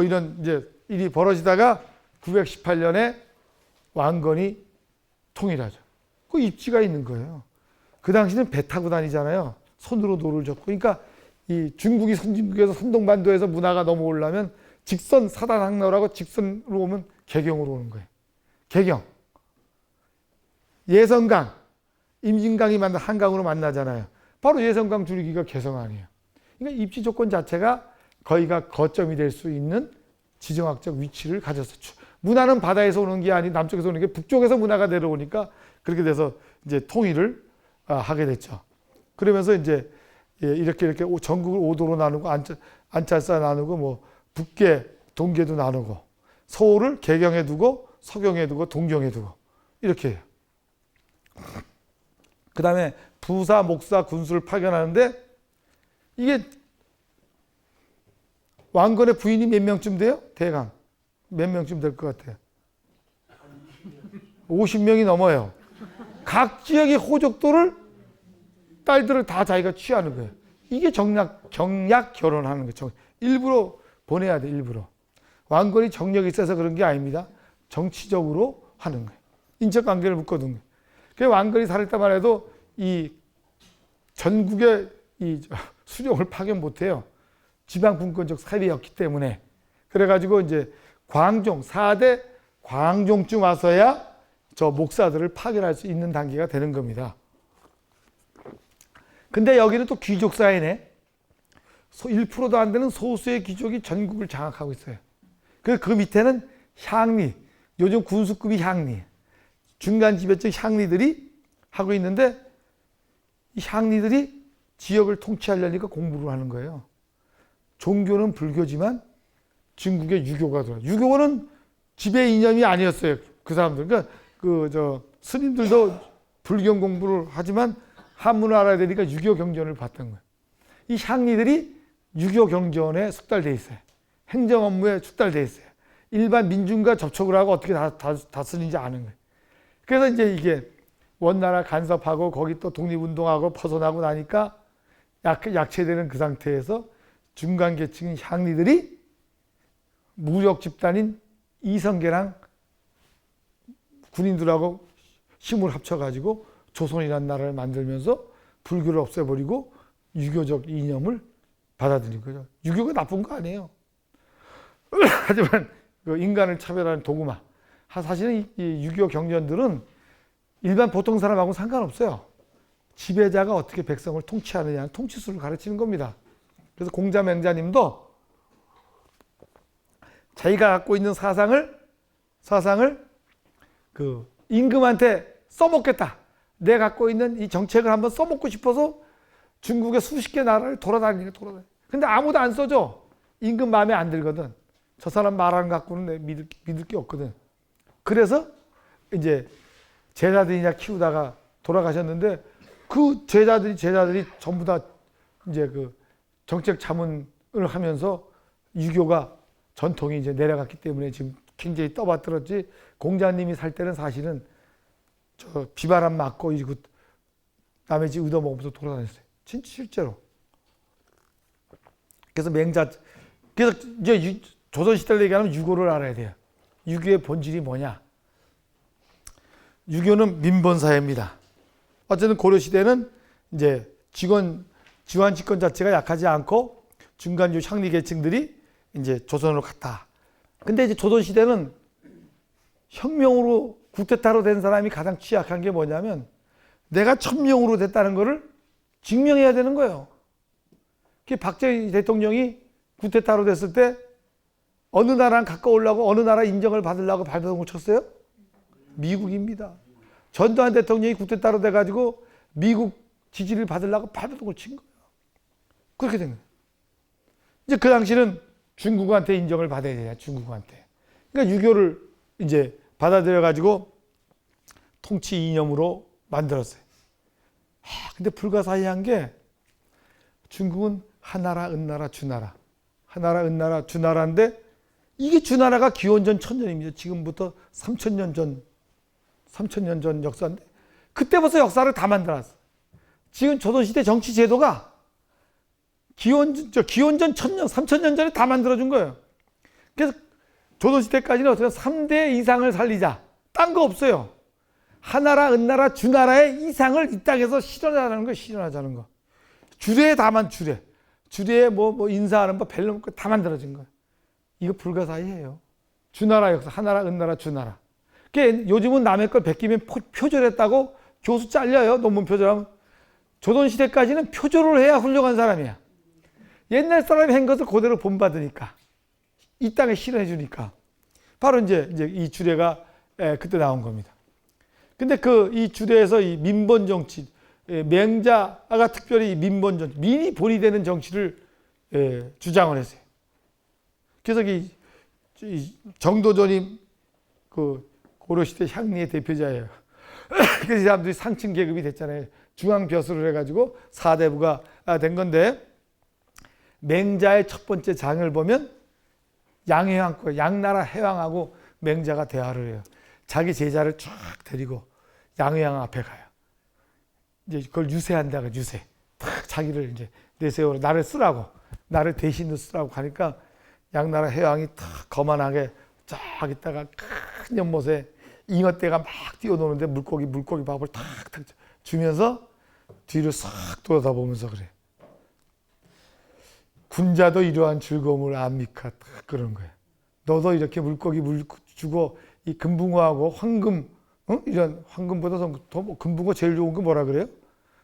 이런 이제 일이 벌어지다가 918년에 왕건이 통일하죠. 그 입지가 있는 거예요. 그 당시는 배 타고 다니잖아요. 손으로 노를 젓고. 그러니까 이 중국이 선진국에서 선동반도에서 문화가 넘어오려면 직선 사단항로라고 직선으로 오면 개경으로 오는 거예요. 개경. 예성강, 임진강이 만나 한강으로 만나잖아요. 바로 예성강 줄기가 개성항이에요. 그러니까 입지 조건 자체가 거기가 거점이 될 수 있는 지정학적 위치를 가졌어. 문화는 바다에서 오는 게 아니 남쪽에서 오는 게 북쪽에서 문화가 내려오니까 그렇게 돼서 이제 통일을 하게 됐죠. 그러면서 이제 이렇게 전국을 5도로 나누고 안찰사 나누고 뭐 북계, 동계도 나누고 서울을 개경에 두고 서경에 두고 동경에 두고 이렇게 해요. 그 다음에 부사, 목사, 군수를 파견하는데 이게 왕건의 부인이 몇 명쯤 돼요? 대강 몇 명쯤 될 것 같아요? 50명이 넘어요. 각 지역의 호족들을 딸들을 다 자기가 취하는 거예요. 이게 경약 결혼하는 거죠. 일부러 보내야 돼. 일부러. 왕건이 정력이 있어서 그런 게 아닙니다. 정치적으로 하는 거예요. 인척관계를 묶어둔 거예요. 그래서 왕건이 살았다만 해도 이 전국에 이 수령을 파견 못해요. 지방 분권적 사회였기 때문에. 그래가지고 이제 광종, 4대 광종쯤 와서야 저 목사들을 파견할 수 있는 단계가 되는 겁니다. 근데 여기는 또 귀족 사회네. 1%도 안 되는 소수의 귀족이 전국을 장악하고 있어요. 그 밑에는 향리, 요즘 군수급이 향리, 중간 지배적 향리들이 하고 있는데 이 향리들이 지역을 통치하려니까 공부를 하는 거예요. 종교는 불교지만 중국에 유교가 들어와요. 유교는 지배 이념이 아니었어요. 그 사람들. 그러니까 스님들도 불경 공부를 하지만 한문을 알아야 되니까 유교 경전을 봤던 거예요. 이 향리들이 유교 경전에 숙달돼 있어요. 행정 업무에 숙달돼 있어요. 일반 민중과 접촉을 하고 어떻게 다스리는지 아는 거예요. 그래서 이제 이게 원나라 간섭하고 거기 또 독립운동하고 벗어나고 나니까 약체되는 그 상태에서 중간 계층인 향리들이 무력 집단인 이성계랑 군인들하고 힘을 합쳐가지고 조선이라는 나라를 만들면서 불교를 없애버리고 유교적 이념을 받아들인 거죠. 유교가 나쁜 거 아니에요. 하지만 그 인간을 차별하는 도구마. 사실은 이 유교 경전들은 일반 보통 사람하고는 상관없어요. 지배자가 어떻게 백성을 통치하느냐, 통치술을 가르치는 겁니다. 그래서 공자맹자님도 자기가 갖고 있는 사상을 그 임금한테 써먹겠다. 내가 갖고 있는 이 정책을 한번 써먹고 싶어서 중국의 수십 개 나라를 돌아다니는. 근데 아무도 안 써줘. 임금 마음에 안 들거든. 저 사람 말하는 거 갖고는 믿을 게 없거든. 그래서 이제 제자들이나 키우다가 돌아가셨는데 그 제자들이 전부 다 이제 그 정책 자문을 하면서 유교가 전통이 이제 내려갔기 때문에 지금 굉장히 떠받들었지. 공자님이 살 때는 사실은 저 비바람 맞고 이거 남의 집 얻어먹으면서 돌아다녔어요. 진짜 실제로. 그래서 그래서 이제 조선시대를 얘기하면 유교를 알아야 돼요. 유교의 본질이 뭐냐? 유교는 민본사회입니다. 어쨌든 고려시대는 이제 지관 집권 자체가 약하지 않고 중간주 향리 계층들이 이제 조선으로 갔다. 근데 이제 조선시대는 혁명으로 쿠데타로 된 사람이 가장 취약한 게 뭐냐면 내가 천명으로 됐다는 거를 증명해야 되는 거예요. 박정희 대통령이 쿠데타로 됐을 때 어느 나라랑 가까우려고 어느 나라 인정을 받으려고 발버둥을 쳤어요? 미국입니다. 전두환 대통령이 쿠데타로 돼가지고 미국 지지를 받으려고 발버둥을 친 거예요. 그렇게 된 거예요. 이제 그 당시는 중국한테 인정을 받아야 되냐, 중국한테. 그러니까 유교를 이제 받아들여가지고 통치 이념으로 만들었어요. 근데 불가사의한 게 중국은 하나라, 은나라, 주나라. 하나라, 은나라, 주나라인데 이게 주나라가 기원전 1000년입니다. 지금부터 3000년 전 역사인데 그때 벌써 역사를 다 만들었어. 지금 조선시대 정치 제도가 기원전 1000년, 3000년 전에 다 만들어준 거예요. 그래서 조선시대까지는 어떻게 3대 이상을 살리자. 딴 거 없어요. 하나라, 은나라, 주나라의 이상을 이 땅에서 실현하자는 거, 실현하자는 거. 주례에 다만 주례에 뭐 인사하는 거, 벨름 거 다 만들어진 거예요. 이거 불가사의해요. 주나라 역사, 하나라, 은나라, 주나라. 그러니까 요즘은 남의 걸 베끼면 표절했다고 교수 잘려요. 논문 표절하면. 조선시대까지는 표절을 해야 훌륭한 사람이야. 옛날 사람이 한 것을 그대로 본받으니까. 이 땅에 실현해 주니까. 바로 이제 이 주례가 그때 나온 겁니다. 근데 이 주례에서 이 민본 정치, 맹자가 특별히 민본 정치, 민이 본이 되는 정치를 주장을 했어요. 그래서 이 정도전이 그 고려시대 향리의 대표자예요. 그래서 이 사람들이 상층 계급이 됐잖아요. 중앙벼슬을 해가지고 사대부가 된 건데 맹자의 첫 번째 장을 보면 양해왕, 양나라 해왕하고 맹자가 대화를 해요. 자기 제자를 쫙 데리고 양해왕 앞에 가요. 이제 그걸 유세한다가 유세. 탁 자기를 이제 내세우라, 나를 쓰라고, 나를 대신으로 쓰라고 하니까 양나라 해왕이 탁 거만하게 쫙 있다가 큰 연못에 잉어떼가 막 뛰어노는데 물고기 밥을 탁탁 주면서 뒤를 싹 돌아다보면서 그래. 군자도 이러한 즐거움을 압니까? 딱 그런 거예요. 너도 이렇게 물고기 물 주고 이 금붕어하고 황금, 이런 황금보다 더 금붕어 제일 좋은 거 뭐라 그래요?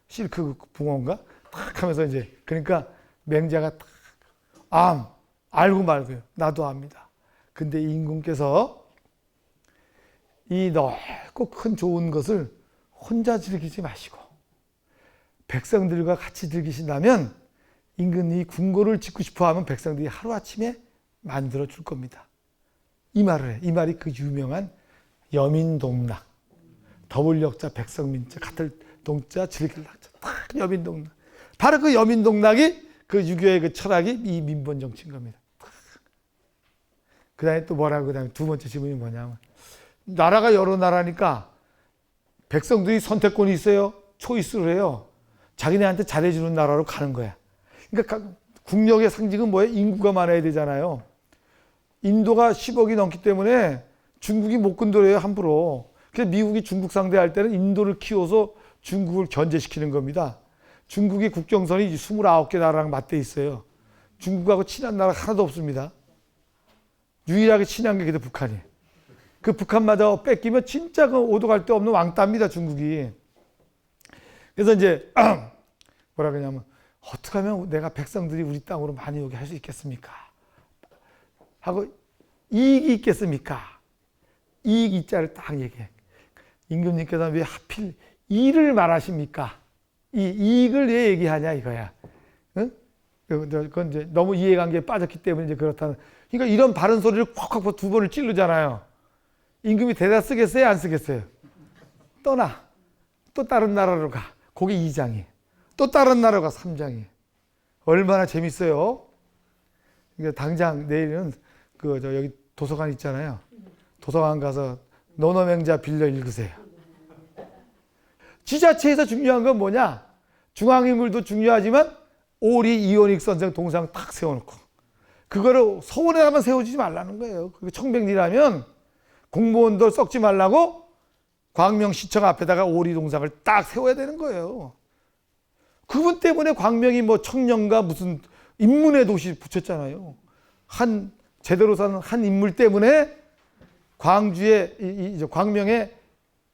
실크 붕어인가? 탁 하면서 이제 그러니까 맹자가 탁 알고 말고요. 나도 압니다. 근데 임금께서 이 넓고 큰 좋은 것을 혼자 즐기지 마시고 백성들과 같이 즐기신다면 임금이 궁궐을 짓고 싶어하면 백성들이 하루아침에 만들어 줄 겁니다. 이 말을 해. 이 말이 그 유명한 여민동락. 더블 역자, 백성민자, 같을 동자, 질길락자, 딱 여민동락. 바로 그 여민동락이 그 유교의 그 철학이 이 민본 정치인 겁니다. 그 다음에 또 뭐라고, 그 다음에 두 번째 질문이 뭐냐면, 나라가 여러 나라니까 백성들이 선택권이 있어요. 초이스를 해요. 자기네한테 잘해주는 나라로 가는 거야. 그러니까 국력의 상징은 뭐예요? 인구가 많아야 되잖아요. 인도가 10억이 넘기 때문에 중국이 못 건드려요, 함부로. 그래서 미국이 중국 상대할 때는 인도를 키워서 중국을 견제시키는 겁니다. 중국의 국경선이 29개 나라랑 맞대 있어요. 중국하고 친한 나라 하나도 없습니다. 유일하게 친한 게 그래도 북한이에요. 그 북한마저 뺏기면 진짜 그 오도 갈 데 없는 왕따입니다, 중국이. 그래서 이제 뭐라 그러냐면, 어떻게 하면 내가 백성들이 우리 땅으로 많이 오게 할 수 있겠습니까? 하고, 이익이 있겠습니까? 이익 이자를 딱 얘기해. 임금님께서는 왜 하필 이를 말하십니까? 이 이익을 왜 얘기하냐 이거야. 응? 그건 이제 너무 이해관계에 빠졌기 때문에 이제 그렇다는. 그러니까 이런 바른 소리를 콱콱 두 번을 찌르잖아요. 임금이 대다 쓰겠어요? 안 쓰겠어요? 떠나. 또 다른 나라로 가. 그게 2장이. 또 다른 나라로 가. 3장이. 얼마나 재밌어요. 그러니까 당장 내일은 여기 도서관 있잖아요. 도서관 가서 논어맹자 빌려 읽으세요. 지자체에서 중요한 건 뭐냐? 중앙인물도 중요하지만 오리 이원익 선생 동상 탁 세워놓고 그거를 서울에다만 세워주지 말라는 거예요. 그 청백리라면 공무원들 썩지 말라고 광명시청 앞에다가 오리 동상을 딱 세워야 되는 거예요. 그분 때문에 광명이 뭐 청년과 무슨 인문의 도시 붙였잖아요. 제대로 사는 한 인물 때문에 광주의 광명의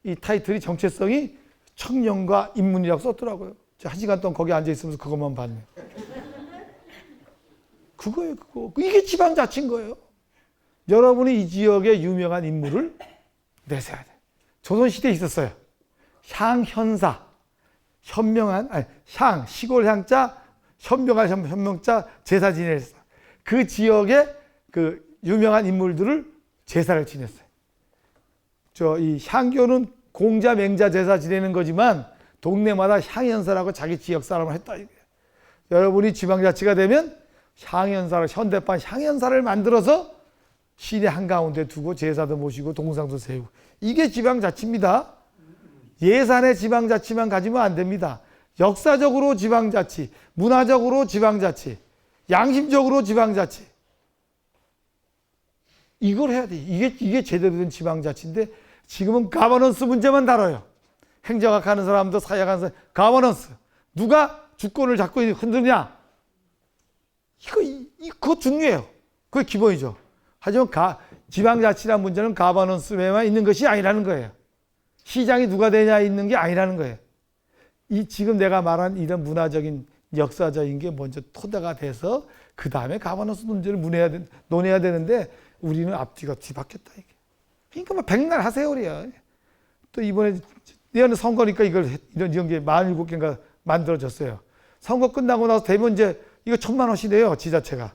이 타이틀이 정체성이 청년과 인문이라고 썼더라고요. 1시간 동안 거기 앉아 있으면서 그것만 봤네. 그거예요, 그거. 이게 지방자치인 거예요. 여러분이 이 지역의 유명한 인물을 내세워야 돼. 조선시대에 있었어요. 향현사. 시골 향자, 현명한 현명자, 제사 지냈어요. 그 지역의 그 유명한 인물들을 제사를 지냈어요. 이 향교는 공자, 맹자 제사 지내는 거지만 동네마다 향연사라고 자기 지역 사람을 했다. 여러분이 지방자치가 되면 향연사를, 현대판 향연사를 만들어서 시내 한가운데 두고 제사도 모시고 동상도 세우고. 이게 지방자치입니다. 예산의 지방자치만 가지면 안 됩니다. 역사적으로 지방자치, 문화적으로 지방자치, 양심적으로 지방자치. 이걸 해야 돼. 이게 제대로 된 지방자치인데 지금은 가버넌스 문제만 다뤄요. 행정학 하는 사람도 사회학 하는 사람, 가버넌스. 누가 주권을 잡고 흔드냐? 그거 중요해요. 그게 기본이죠. 하지만 지방자치라는 문제는 가버넌스에만 있는 것이 아니라는 거예요. 시장이 누가 되냐 있는 게 아니라는 거예요. 지금 내가 말한 이런 문화적인 역사적인 게 먼저 토대가 돼서 그 다음에 가버넌스 문제를 논해야 되는데 우리는 앞뒤가 뒤바뀌었다 이게. 그러니까 뭐 백날 하세요 우리야. 또 이번에 내년 선거니까 이런 게 47개인가 만들어졌어요. 선거 끝나고 나서 되면 이제 이거 1,000만 원씩 내요 지자체가.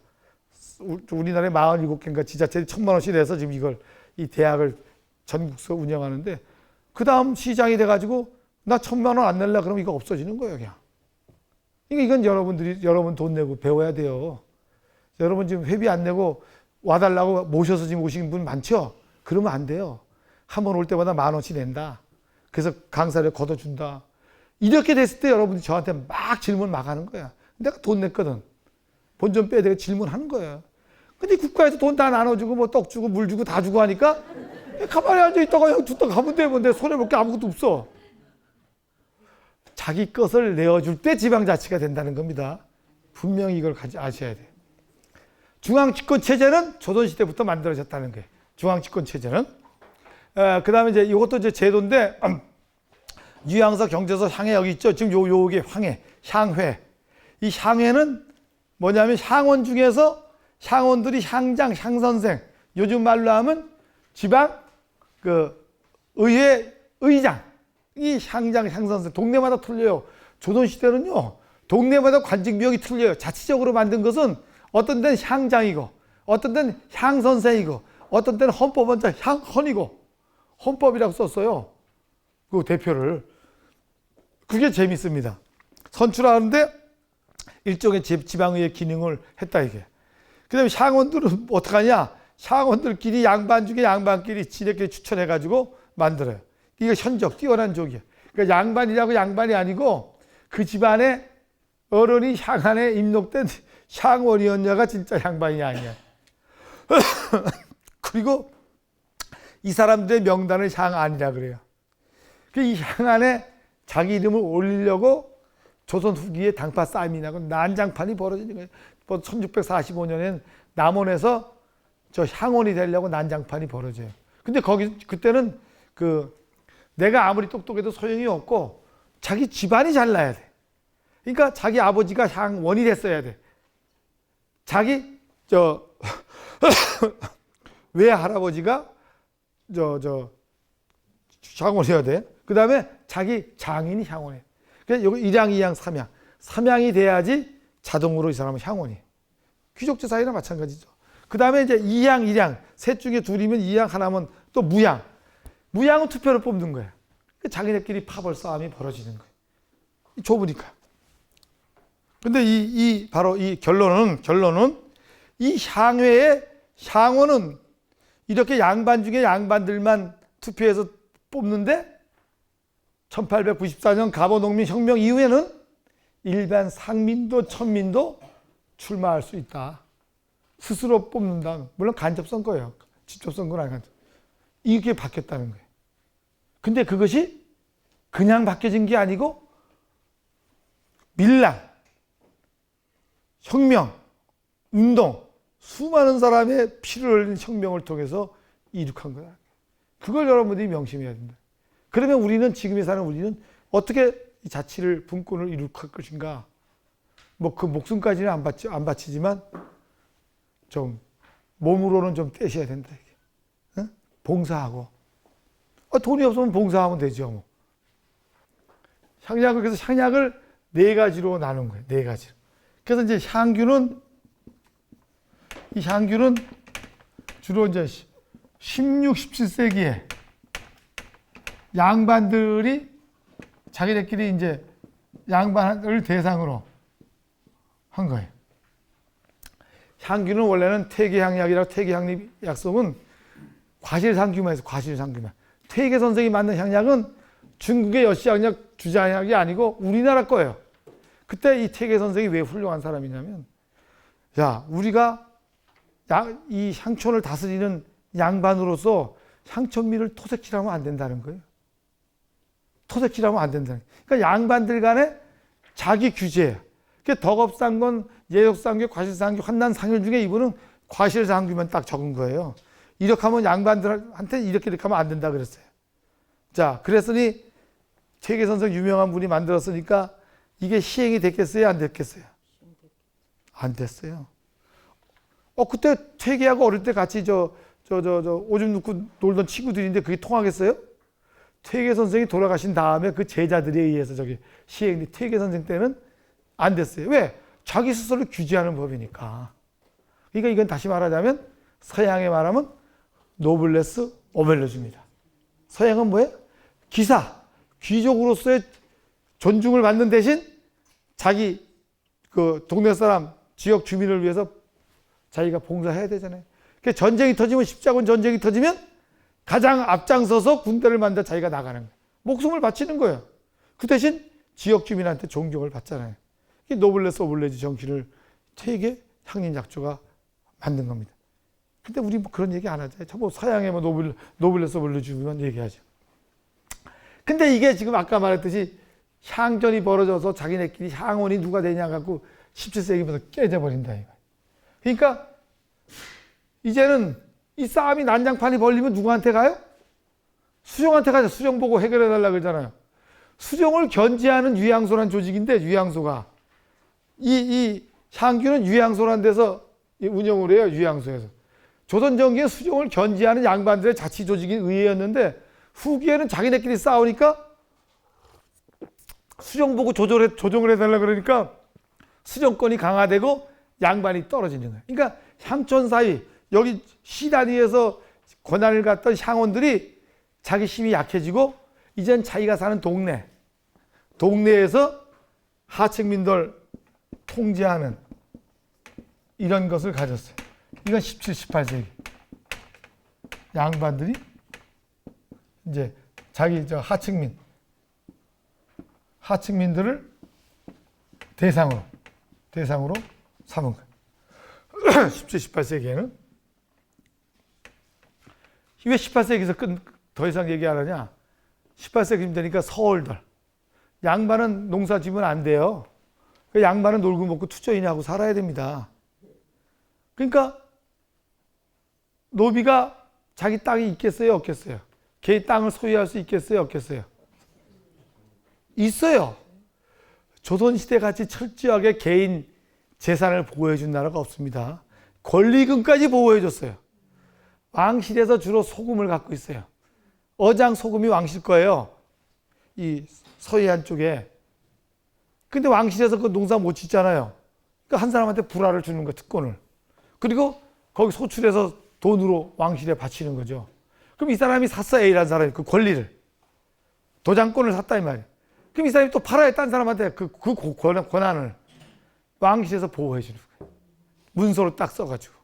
우리나라에 47개인가 지자체들이 1,000만 원씩 내서 지금 이 대학을 전국서 운영하는데 그 다음 시장이 돼가지고 나 1,000만 원 안 낼라 그러면 이거 없어지는 거예요 그냥. 이건 여러분 돈 내고 배워야 돼요. 여러분 지금 회비 안 내고 와달라고 모셔서 지금 오신 분 많죠? 그러면 안 돼요. 한 번 올 때마다 10,000원씩 낸다. 그래서 강사를 걷어준다. 이렇게 됐을 때 여러분이 저한테 막 질문 막 하는 거야. 내가 돈 냈거든. 본전 빼야 되고 질문하는 거야. 근데 국가에서 돈 다 나눠주고 뭐 떡 주고 물 주고 다 주고 하니까 가만히 앉아있다가 그냥 듣다 가면 돼. 내 손에 볼 게 아무것도 없어. 자기 것을 내어줄 때 지방자치가 된다는 겁니다. 분명히 이걸 아셔야 돼요. 중앙집권체제는 조선시대부터 만들어졌다는 거예요. 중앙집권체제는. 그 다음에 이제 이것도 이제 제도인데, 유양서, 경제서, 향회 여기 있죠. 지금 요게 향회. 이 향회는 뭐냐면 향원 중에서 향원들이 향장, 향선생, 요즘 말로 하면 지방 의회 의장, 이 향장, 향선생, 동네마다 틀려요. 조선시대는요, 동네마다 관직명이 틀려요. 자치적으로 만든 것은 어떤 데는 향장이고, 어떤 데는 향선생이고, 어떤 데는 헌법원자 향헌이고, 헌법이라고 썼어요. 그 대표를. 그게 재밌습니다. 선출하는데 일종의 지방의회 기능을 했다 이게. 그다음에 향원들은 어떡하냐? 향원들끼리 양반 중에 양반끼리 지네끼리 추천해가지고 만들어요. 이거 현적 뛰어난 족이야. 그러니까 양반이라고 양반이 아니고 그 집안에 어른이 향안에 입록된 향원이었냐가 진짜 양반이 아니야. 그리고 이 사람들의 명단을 향안이라 그래요. 이 향안에 자기 이름을 올리려고 조선 후기에 당파 싸움이 나고 난장판이 벌어지는 거예요. 1645년엔 남원에서 저 향원이 되려고 난장판이 벌어져요. 근데 그때는 내가 아무리 똑똑해도 소용이 없고 자기 집안이 잘나야 돼. 그러니까 자기 아버지가 향원이 됐어야 돼. 자기 외할아버지가 향원이어야 돼. 그 다음에 자기 장인이 향원이에요. 그래서 여기 1향, 2향, 3향. 3향이 돼야지 자동으로 이 사람은 향원이. 귀족제 사회나 마찬가지죠. 그 다음에 이제 2향, 1향. 셋 중에 둘이면 2향, 하나면 또 무향. 무향은 투표를 뽑는 거예요. 자기네끼리 파벌 싸움이 벌어지는 거예요. 좁으니까. 근데 바로 이 결론은 이 향회의 향원은 이렇게 양반 중에 양반들만 투표해서 뽑는데 1894년 갑오농민혁명 이후에는 일반 상민도 천민도 출마할 수 있다. 스스로 뽑는다. 물론 간접선거예요. 직접선거는 아니고 이렇게 바뀌었다는 거예요. 근데 그것이 그냥 바뀌어진 게 아니고 밀란, 혁명, 운동, 수많은 사람의 피를 흘린 혁명을 통해서 이룩한 거다. 그걸 여러분들이 명심해야 된다. 그러면 우리는 지금에 사는 우리는 어떻게 이 자치를 분권을 이룩할 것인가? 뭐 그 목숨까지는 안 바치지만 좀 몸으로는 좀 떼셔야 된다. 이게. 응? 봉사하고. 돈이 없으면 봉사하면 되죠. 뭐. 그래서 향약을 4가지로 나눈 거예요. 4가지로. 그래서 이제 이 향규는 주로 이제 16, 17세기에 양반들이 자기들끼리 이제 양반을 대상으로 한 거예요. 향규는 원래는 퇴계향약이라고 퇴계향립 약속은 과실상규만 해서 과실상규만. 퇴계 선생이 만든 향약은 중국의 여시향약 주자향약이 아니고 우리나라 거예요. 그때 이 퇴계 선생이 왜 훌륭한 사람이냐면 우리가 이 향촌을 다스리는 양반으로서 향촌미를 토색질하면 안 된다는 거예요. 토색질하면 안 된다는 거예요. 그러니까 양반들 간에 자기 규제예요. 그러니까 덕업상권, 예속상규, 과실상규, 환난상일 중에 이분은 과실상규만 딱 적은 거예요. 이렇게 하면 양반들한테 이렇게 하면 안 된다 그랬어요. 자, 그랬으니 퇴계선생 유명한 분이 만들었으니까 이게 시행이 됐겠어요? 안 됐겠어요? 안 됐어요. 그때 퇴계하고 어릴 때 같이 오줌 넣고 놀던 친구들인데 그게 통하겠어요? 퇴계 선생이 돌아가신 다음에 그 제자들에 의해서 시행이 퇴계 선생 때는 안 됐어요. 왜? 자기 스스로를 규제하는 법이니까. 그러니까 이건 다시 말하자면 서양에 말하면 노블레스 오벨레주입니다. 서양은 뭐예요? 기사, 귀족으로서의 존중을 받는 대신 자기 그 동네 사람, 지역 주민을 위해서 자기가 봉사해야 되잖아요. 그러니까 전쟁이 터지면 십자군 전쟁이 터지면 가장 앞장서서 군대를 만들어 자기가 나가는 거예요. 목숨을 바치는 거예요. 그 대신 지역 주민한테 존경을 받잖아요. 이 노블레스 오블레주 정신을 퇴계 향림약조가 만든 겁니다. 근데 우리 뭐 그런 얘기 안 하죠. 뭐 서양에 뭐 노블레스 오블레주만 얘기하죠. 근데 이게 지금 아까 말했듯이 향전이 벌어져서 자기네끼리 향원이 누가 되냐 갖고 17세기부터 깨져버린다 이거. 그러니까 이제는 이 싸움이 난장판이 벌리면 누구한테 가요? 수령한테 가죠. 수령 보고 해결해달라 그러잖아요. 수령을 견제하는 유양소란 조직인데 유양소가 이 향규는 유양소란 데서 운영을 해요. 유양소에서. 조선 전기에 수령을 견제하는 양반들의 자치 조직인 의회였는데 후기에는 자기네끼리 싸우니까 수령 보고 조정을 해달라 그러니까 수령권이 강화되고 양반이 떨어지는 거예요. 그러니까 향촌사위 여기 시 단위에서 권한을 갖던 향원들이 자기 힘이 약해지고 이젠 자기가 사는 동네에서 하층민들 통제하는 이런 것을 가졌어요. 이건 17, 18세기. 양반들이 이제 자기 하층민들을 대상으로 삼은 거예요. 17, 18세기에는. 왜 18세기에서 더 이상 얘기 안 하냐? 18세기쯤 되니까 서울들. 양반은 농사 지으면 안 돼요. 양반은 놀고 먹고 투자이나 하고 살아야 됩니다. 그러니까 노비가 자기 땅이 있겠어요? 없겠어요? 개의 땅을 소유할 수 있겠어요? 없겠어요? 있어요. 조선시대 같이 철저하게 개인 재산을 보호해 준 나라가 없습니다. 권리금까지 보호해 줬어요. 왕실에서 주로 소금을 갖고 있어요. 어장 소금이 왕실 거예요. 이 서해안 쪽에. 근데 왕실에서 그 농사 못 짓잖아요. 그러니까 한 사람한테 불화를 주는 거예요, 특권을. 그리고 거기 소출해서 돈으로 왕실에 바치는 거죠. 그럼 이 사람이 샀어, A라는 사람이 그 권리를. 도장권을 샀다 이 말이에요. 그럼 이 사람이 또 팔아야 딴 사람한테 그 권한을 왕실에서 보호해 주는 거예요. 문서로 딱 써가지고.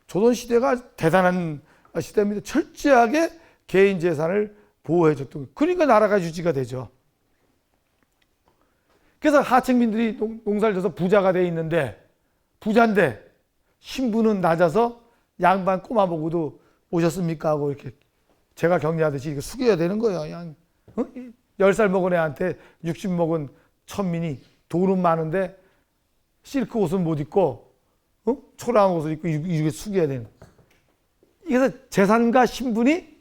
조선시대가 대단한 시대입니다. 철저하게 개인 재산을 보호해 줬던 거예요. 그러니까 나라가 유지가 되죠. 그래서 하층민들이 농사를 져서 부자가 돼 있는데, 부자인데 신분은 낮아서 양반 꼬마보고도 오셨습니까? 하고 이렇게 제가 격려하듯이 이렇게 숙여야 되는 거예요. 그냥 10살 먹은 애한테 60 먹은 천민이 돈은 많은데 실크 옷은 못 입고 초라한 옷을 입고 이렇게 숙여야 되는 거예요. 그래서 재산과 신분이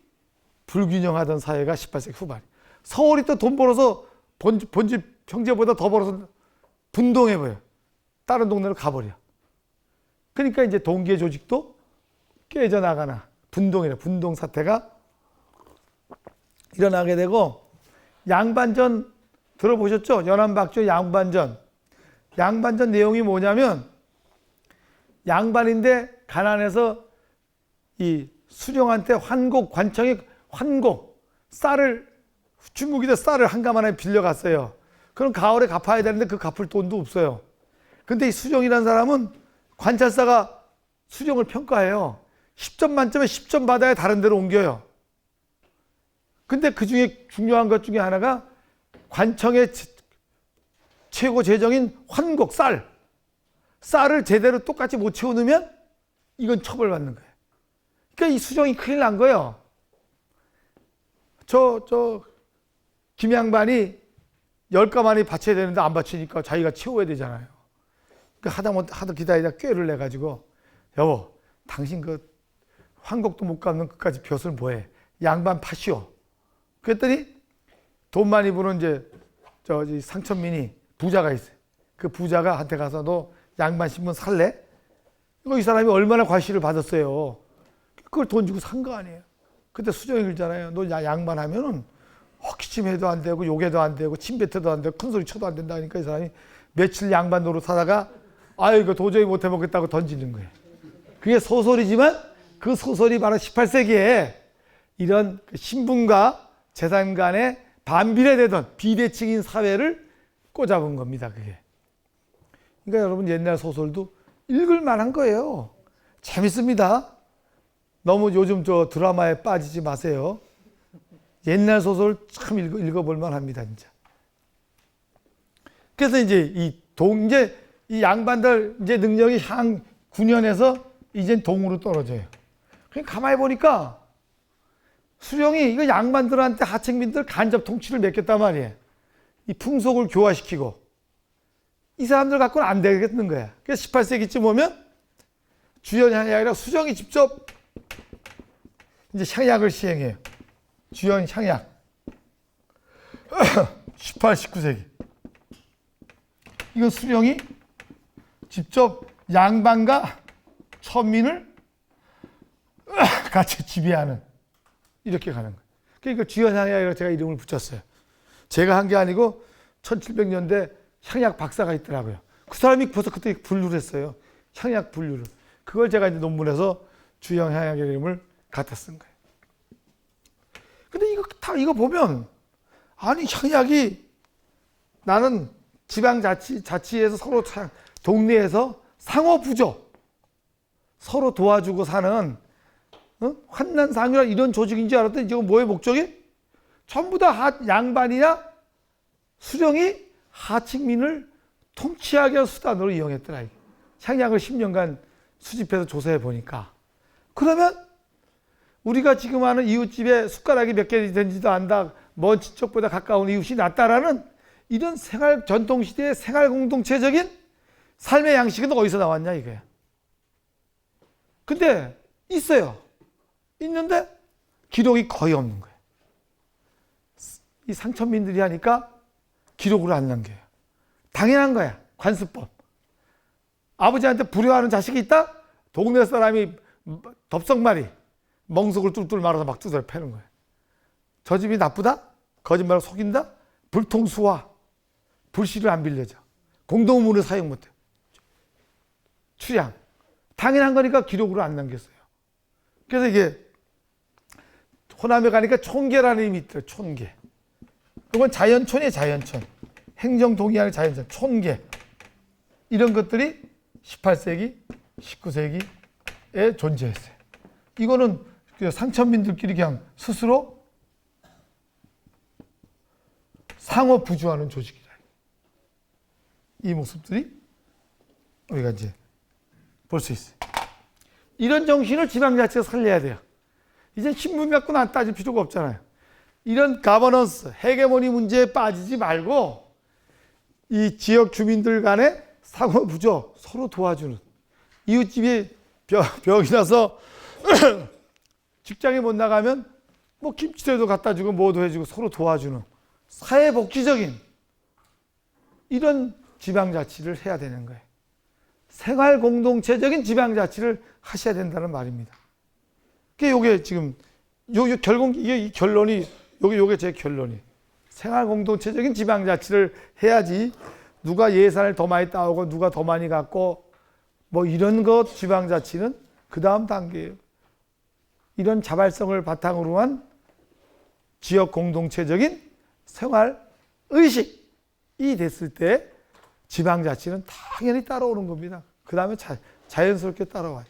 불균형하던 사회가 18세기 후반. 서울이 또 돈 벌어서 본집 형제보다 더 벌어서 분동해버려. 다른 동네로 가버려. 그러니까 이제 동계 조직도 깨져나가나 분동 사태가 일어나게 되고, 양반전 들어보셨죠? 연안박조 양반전. 양반전 내용이 뭐냐면, 양반인데 가난해서 이 수령한테 관청이 쌀을, 중국에서 쌀을 한가만에 빌려갔어요. 그럼 가을에 갚아야 되는데 그 갚을 돈도 없어요. 근데 이 수령이라는 사람은 관찰사가 수령을 평가해요. 10점 만점에 10점 받아야 다른 데로 옮겨요. 근데 그 중에 중요한 것 중에 하나가 관청의 최고 재정인 쌀을 제대로 똑같이 못 채워놓으면 이건 처벌받는 거예요. 그러니까 이 수령이 큰일 난 거예요. 김양반이 10가마니 바쳐야 되는데 안 바치니까 자기가 채워야 되잖아요. 그러니까 하다 기다리다 꾀를 내가지고, 여보, 당신 그 환곡도 못 갚는 끝까지 벼슬 뭐해? 양반 파시오. 그랬더니 돈 많이 버는 이제 상천민이 부자가 있어요. 그 부자가 한테 가서 너 양반 신분 살래? 이 사람이 얼마나 과시를 받았어요. 그걸 돈 주고 산 거 아니에요. 그때 수정이 그러잖아요. 너 양반 하면은 헛기침해도 안 되고 욕해도 안 되고 침뱉어도 안 되고 큰소리 쳐도 안 된다 하니까 이 사람이 며칠 양반 노릇 하다가 이거 도저히 못 해먹겠다고 던지는 거예요. 그게 소설이지만 그 소설이 바로 18세기에 이런 신분과 재산 간의 반비례되던 비대칭인 사회를 꼬잡은 겁니다. 그게. 그러니까 여러분 옛날 소설도 읽을 만한 거예요. 재밌습니다. 너무 요즘 드라마에 빠지지 마세요. 옛날 소설 참 읽어볼 만합니다, 진짜. 그래서 이제 이 양반들 이제 능력이 향 9년에서 이젠 동으로 떨어져요. 그냥 가만히 보니까 수령이 이거 양반들한테 하층민들 간접 통치를 맡겼단 말이에요. 이 풍속을 교화시키고 이 사람들 갖고는 안 되겠는 거야. 그래서 18세기쯤 오면 주연향이 아니라 수령이 직접 이제 향약을 시행해요. 주연 향약. 18, 19세기. 이거 수령이 직접 양반과 천민을 같이 지배하는 이렇게 가는 거예요. 그러니까 주연 향약이라고 제가 이름을 붙였어요. 제가 한 게 아니고 1700년대 향약 박사가 있더라고요. 그 사람이 벌써 그때 분류를 했어요. 향약 분류를. 그걸 제가 이제 논문에서 주연 향약의 이름을 갖다 쓴 거예요. 근데 이거 보면 아니 향약이 나는 지방자치에서 서로 동네에서 상호부조 서로 도와주고 사는 환난상유라 이런 조직인 줄 알았더니 이거 뭐의 목적이? 전부 다 양반이나 수령이 하층민을 통치하게 할 수단으로 이용했더라. 향약을 10년간 수집해서 조사해 보니까. 그러면 우리가 지금 하는 이웃집에 숟가락이 몇 개 된지도 안다. 먼 친척보다 가까운 이웃이 낫다라는 이런 생활 전통시대의 생활 공동체적인 삶의 양식은 어디서 나왔냐 이거야. 근데 있어요. 있는데 기록이 거의 없는 거예요. 이 상천민들이 하니까 기록으로 안 남겨요. 당연한 거야. 관습법. 아버지한테 불효하는 자식이 있다? 동네 사람이 덥석말이 멍석을 뚫뚫 말아서 막 두드려 패는 거예요. 저 집이 나쁘다? 거짓말로 속인다? 불통수와 불씨를 안 빌려줘. 공동문을 사용 못해. 출양. 당연한 거니까 기록으로 안 남겼어요. 그래서 이게 호남에 가니까 촌계라는 이름이 있더라고요. 촌계. 이건 자연촌이에요. 자연촌. 행정동의하는 자연촌. 촌계. 이런 것들이 18세기, 19세기에 존재했어요. 이거는 상천민들끼리 그냥 스스로 상호 부주하는 조직이다. 이 모습들이 우리가 이제 볼 수 있어요. 이런 정신을 지방자치가 살려야 돼요. 이제 신분 갖고는 안 따질 필요가 없잖아요. 이런 가버넌스, 헤게모니 문제에 빠지지 말고 이 지역 주민들 간의 상호 부조 서로 도와주는, 이웃집이 병이 나서 직장에 못 나가면 뭐 김치도 갖다 주고 뭐도 해주고 서로 도와주는 사회복지적인 이런 지방자치를 해야 되는 거예요. 생활공동체적인 지방자치를 하셔야 된다는 말입니다. 이게 지금 이 결론이 요게 제 결론이 생활공동체적인 지방자치를 해야지 누가 예산을 더 많이 따오고 누가 더 많이 갖고 뭐 이런 것 지방자치는 그 다음 단계예요. 이런 자발성을 바탕으로 한 지역 공동체적인 생활의식이 됐을 때 지방자치는 당연히 따라오는 겁니다. 그 다음에 자연스럽게 따라와요.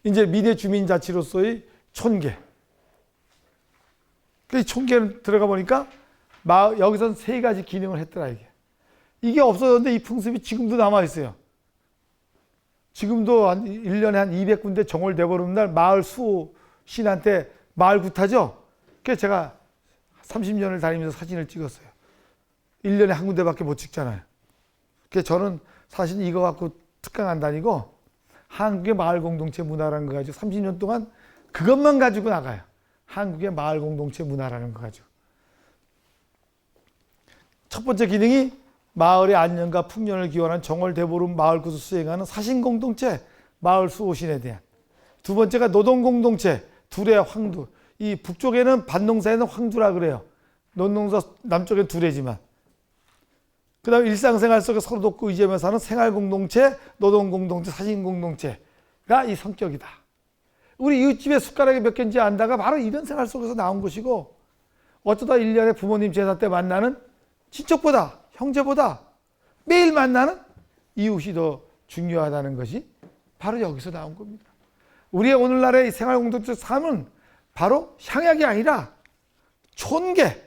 이제 미래 주민자치로서의 촌계. 그 촌계는 들어가 보니까 여기선 세 가지 기능을 했더라 이게 없어졌는데 이 풍습이 지금도 남아 있어요. 지금도 1년에 한 200군데 정월 내버리는 날 마을 수호신한테 마을 굿하죠. 그래서 제가 30년을 다니면서 사진을 찍었어요. 1년에 한 군데밖에 못 찍잖아요. 그래서 저는 사실 이거 갖고 특강 안 다니고 한국의 마을 공동체 문화라는 거 가지고 30년 동안 그것만 가지고 나가요. 한국의 마을 공동체 문화라는 거 가지고. 첫 번째 기능이 마을의 안녕과 풍년을 기원한 정월대보름 마을구수 수행하는 사신공동체 마을 수호신에 대한. 두 번째가 노동공동체 두레 황두. 이 북쪽에는 반농사에는 황두라 그래요. 논농사 남쪽엔 두레지만. 그 다음에 일상생활 속에 서로 돕고 의지하며 사는 생활공동체, 노동공동체, 사신공동체가 이 성격이다. 우리 이웃집에 숟가락이 몇 개인지 안다가 바로 이런 생활 속에서 나온 것이고, 어쩌다 1년에 부모님 제사 때 만나는 친척보다, 형제보다 매일 만나는 이웃이 더 중요하다는 것이 바로 여기서 나온 겁니다. 우리의 오늘날의 생활공동체 삶은 바로 향약이 아니라 촌계,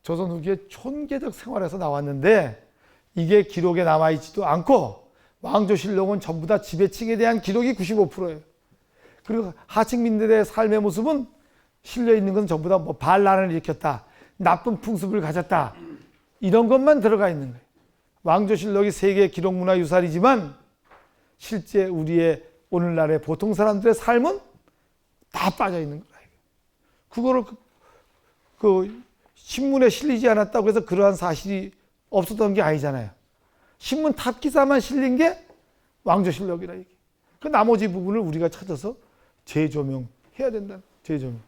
조선 후기의 촌계적 생활에서 나왔는데, 이게 기록에 남아있지도 않고 왕조실록은 전부 다 지배층에 대한 기록이 95%예요. 그리고 하층민들의 삶의 모습은 실려있는 것은 전부 다 뭐 반란을 일으켰다, 나쁜 풍습을 가졌다, 이런 것만 들어가 있는 거예요. 왕조실록이 세계 기록문화유산이지만 실제 우리의 오늘날의 보통 사람들의 삶은 다 빠져 있는 거예요. 그거를 신문에 실리지 않았다고 해서 그러한 사실이 없었던 게 아니잖아요. 신문 탑 기사만 실린 게 왕조실록이라 얘기. 그 나머지 부분을 우리가 찾아서 재조명해야 된다. 재조명.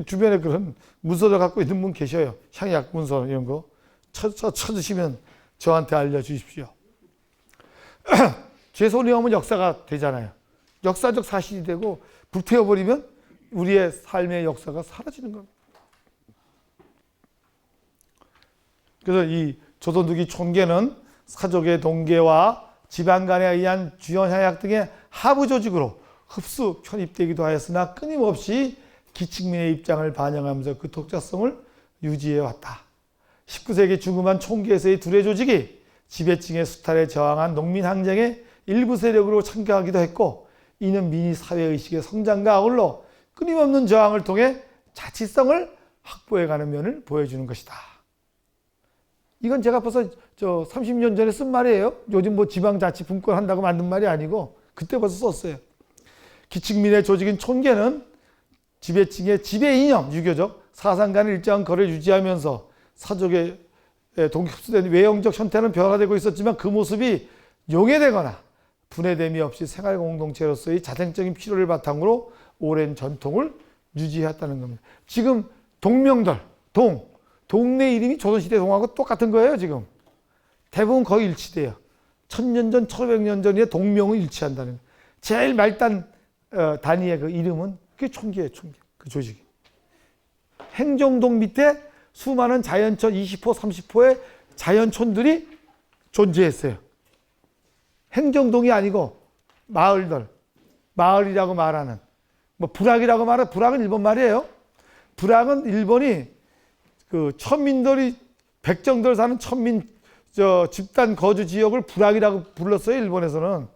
주변에 그런 문서를 갖고 있는 분 계셔요. 향약 문서 이런 거 찾으시면 저한테 알려주십시오. 죄 손이 오면 역사가 되잖아요. 역사적 사실이 되고 불태워버리면 우리의 삶의 역사가 사라지는 겁니다. 그래서 이 조선두기 촌계는 사족의 동계와 지방 간에 의한 주요 향약 등의 하부 조직으로 흡수 편입되기도 하였으나 끊임없이 기층민의 입장을 반영하면서 그 독자성을 유지해 왔다. 19세기 중후반 촌계에서의 둘의 조직이 지배층의 수탈에 저항한 농민항쟁의 일부 세력으로 참가하기도 했고, 이는 민의 사회의식의 성장과 아울러 끊임없는 저항을 통해 자치성을 확보해가는 면을 보여주는 것이다. 이건 제가 벌써 30년 전에 쓴 말이에요. 요즘 뭐 지방자치 분권 한다고 만든 말이 아니고 그때 벌써 썼어요. 기층민의 조직인 촌계는 지배층의 지배 이념, 유교적, 사상 간의 일정한 거래를 유지하면서 사족의 동기 흡수된 외형적 형태는 변화되고 있었지만 그 모습이 용해되거나 분해됨이 없이 생활 공동체로서의 자생적인 필요를 바탕으로 오랜 전통을 유지했다는 겁니다. 지금 동명들, 동네 이름이 조선시대 동하고 똑같은 거예요. 지금 대부분 거의 일치돼요. 1000년 전, 1500년 전에 동명은 일치한다는 거예요. 제일 말단 단위의 그 이름은 그게 촌계예요. 촌계, 그 조직이. 행정동 밑에 수많은 자연촌 20호, 30호의 자연촌들이 존재했어요. 행정동이 아니고 마을들, 마을이라고 말하는, 뭐 부락이라고 말하는, 부락은 일본 말이에요. 부락은 일본이 그 천민들이, 백정들 사는 천민 집단 거주 지역을 부락이라고 불렀어요. 일본에서는.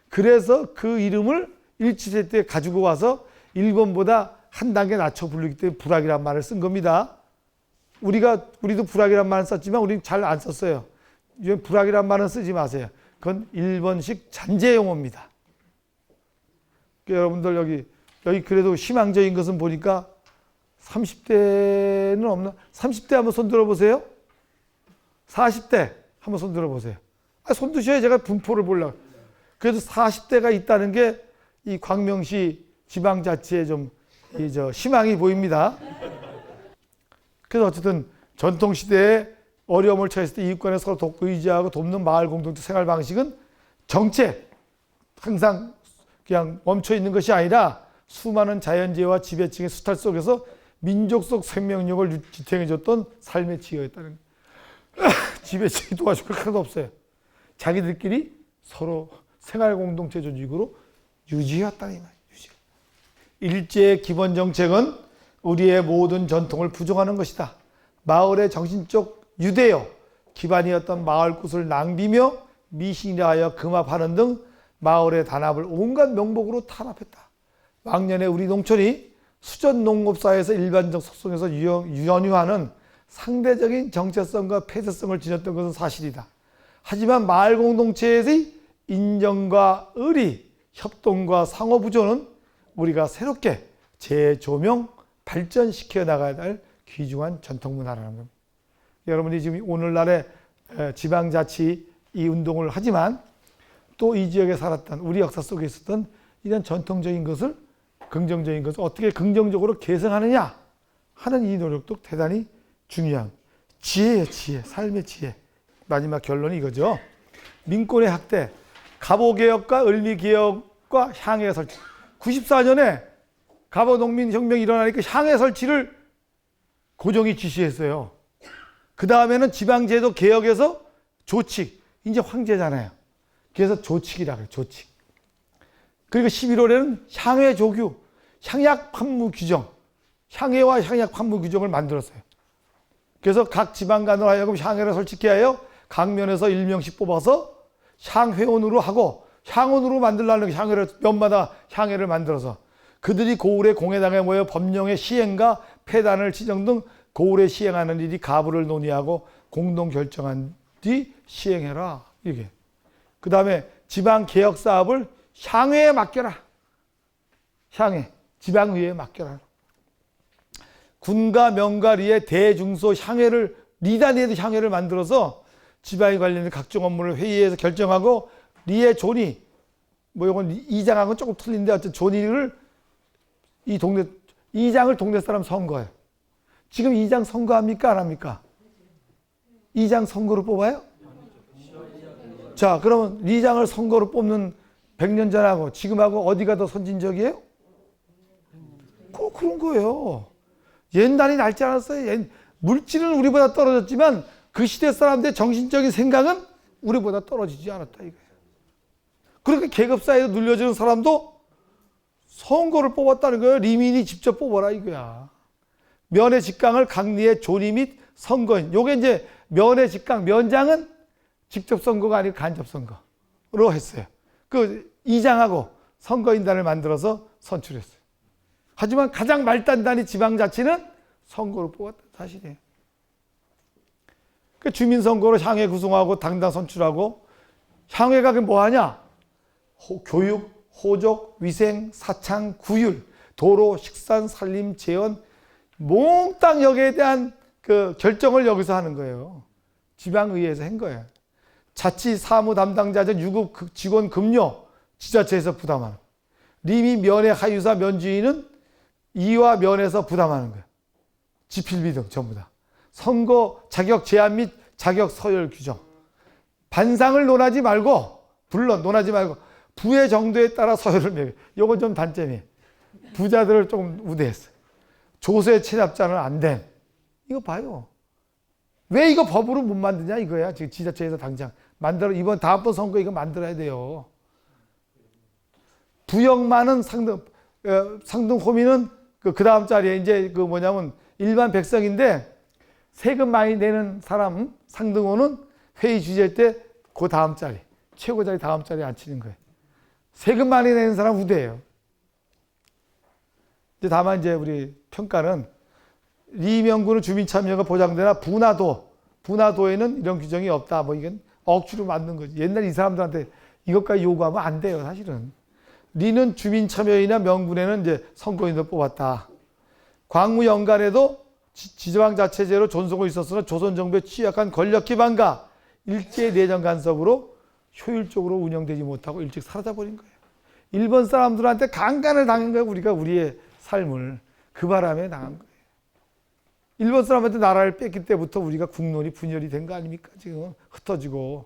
그래서 그 이름을 일치세 때 가지고 와서 일본보다 한 단계 낮춰 부르기 때문에 부락이란 말을 쓴 겁니다. 우리도 부락이란 말을 썼지만 우리는 잘 안 썼어요. 부락이란 말은 쓰지 마세요. 그건 일본식 잔재 용어입니다. 여러분들 여기 그래도 희망적인 것은 보니까 30대는 없나? 30대 한번 손 들어보세요. 40대 한번 손 들어보세요. 손 드셔야 제가 분포를 보려고. 그래도 40대가 있다는 게 이 광명시 지방자치에 좀 희망이 보입니다. 그래서 어쨌든 전통시대에 어려움을 처했을 때 이웃간에 서로 돕고 의지하고 돕는 마을 공동체 생활 방식은 정체, 항상 그냥 멈춰 있는 것이 아니라 수많은 자연재해와 지배층의 수탈 속에서 민족적 생명력을 지탱해줬던 삶의 지혜였다는 거예요. 지배층이 도와줄 거 하나도 없어요. 자기들끼리 서로 생활 공동체 조직으로 유지해왔다는 이 말이에요. 일제의 기본 정책은 우리의 모든 전통을 부정하는 것이다. 마을의 정신적 유대요 기반이었던 마을 곳을 낭비며 미신이라 하여 금합하는 등 마을의 단합을 온갖 명목으로 탄압했다. 왕년에 우리 농촌이 수전 농업사회에서 일반적 속성에서 연유하는 상대적인 정체성과 폐쇄성을 지녔던 것은 사실이다. 하지만 마을 공동체의 인정과 의리, 협동과 상호부조는 우리가 새롭게 재조명, 발전시켜 나가야 할 귀중한 전통문화라는 겁니다. 여러분이 지금 오늘날의 지방자치 이 운동을 하지만 또 이 지역에 살았던 우리 역사 속에 있었던 이런 전통적인 것을, 긍정적인 것을 어떻게 긍정적으로 개성하느냐 하는 이 노력도 대단히 중요한 지혜예요. 지혜, 삶의 지혜. 마지막 결론이 이거죠. 민권의 학대, 갑오개혁과 을미개혁과 향해 설치. 94년에 갑오농민혁명이 일어나니까 향해 설치를 고종이 지시했어요. 그 다음에는 지방제도 개혁에서 조칙, 이제 황제잖아요. 그래서 조칙이라고 해요. 조칙. 그리고 11월에는 향해 조규, 향약 판무 규정, 향해와 향약 판무 규정을 만들었어요. 그래서 각 지방간으로 하여금 향해를 설치케 하여 각면에서 1명씩 뽑아서 향회원으로 하고 향원으로 만들라는 향회를 면마다 향회를 만들어서 그들이 고을의 공회당에 모여 법령의 시행과 폐단을 지정 등 고을에 시행하는 일이 가부를 논의하고 공동 결정한 뒤 시행해라. 이게. 그 다음에 지방 개혁 사업을 향회에 맡겨라. 향회, 지방의회에 맡겨라. 군과 명과 리의 대중소 향회를 리단위에도 향회를 만들어서 지방에 관련된 각종 업무를 회의에서 결정하고 리의 존의, 뭐 이건 이장하고는 조금 틀린데 어쨌든 존의를 이 동네 이장을 동네 사람 선거해요. 지금 이장 선거합니까 안 합니까? 이장 선거로 뽑아요? 자, 그러면 이장을 선거로 뽑는 100년 전하고 지금하고 어디가 더 선진적이에요? 그런 거예요. 옛날이 낫지 않았어요. 물질은 우리보다 떨어졌지만 그 시대 사람들의 정신적인 생각은 우리보다 떨어지지 않았다 이거예요. 그렇게 계급사회에 눌려지는 사람도 선거를 뽑았다는 거예요. 리민이 직접 뽑아라 이거야. 면회 직강을 강리의 조리 및 선거인. 요게 이제 면회 직강, 면장은 직접 선거가 아니고 간접 선거로 했어요. 그 이장하고 선거인단을 만들어서 선출했어요. 하지만 가장 말단단위 지방자치는 선거로 뽑았다 사실이에요. 그 주민선거로 향회 구성하고 당당 선출하고, 향회가 뭐 하냐? 교육, 호적, 위생, 사창, 구율, 도로, 식산, 산림, 재원, 몽땅 여기에 대한 그 결정을 여기서 하는 거예요. 지방의회에서 한 거예요. 자치 사무 담당자들 유급 직원 급료 지자체에서 부담하는 거예요. 리미 면회 하유사 면주인은 이와 면에서 부담하는 거예요. 지필비 등 전부 다. 선거 자격 제한 및 자격 서열 규정. 반상을 논하지 말고, 물론 논하지 말고 부의 정도에 따라 서열을 매겨. 요건 좀 단점이에요. 부자들을 좀 우대했어요. 조세 체납자는 안 된. 이거 봐요. 왜 이거 법으로 못 만드냐 이거야. 지금 지자체에서 당장 만들어, 이번 다음번 선거 이거 만들어야 돼요. 부역 많은 상등 호민은 그 다음 자리에 이제 그 뭐냐면 일반 백성인데, 세금 많이 내는 사람 상등호는 회의 주제일 때 그 다음 자리, 최고 자리 다음 자리에 앉히는 거예요. 세금 많이 내는 사람 우대예요. 이제 다만 이제 우리 평가는 리명구는 주민 참여가 보장되나 분화도에는 이런 규정이 없다. 뭐 이건 억지로 만든 거지. 옛날 이 사람들한테 이것까지 요구하면 안 돼요, 사실은. 리는 주민 참여이나 명분에는 이제 선거인을 뽑았다. 광무 연간에도 지방자체제로 존속을 있었으나 조선 정부의 취약한 권력 기반과 일제 내정 간섭으로 효율적으로 운영되지 못하고 일찍 사라져버린 거예요. 일본 사람들한테 강간을 당한 거예요. 우리가 우리의 삶을 그 바람에 당한 거예요. 일본 사람한테 나라를 뺐기 때부터 우리가 국론이 분열이 된 거 아닙니까? 지금 흩어지고.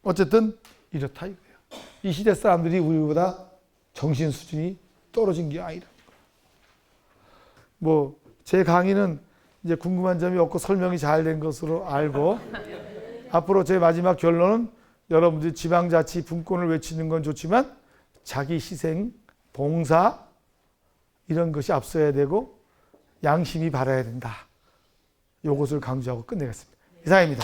어쨌든 이렇다 이거예요. 이 시대 사람들이 우리보다 정신 수준이 떨어진 게 아니라. 뭐 제 강의는 이제 궁금한 점이 없고 설명이 잘 된 것으로 알고, 앞으로 제 마지막 결론은 여러분들이 지방자치 분권을 외치는 건 좋지만 자기 희생, 봉사 이런 것이 앞서야 되고 양심이 바라야 된다. 이것을 강조하고 끝내겠습니다. 이상입니다.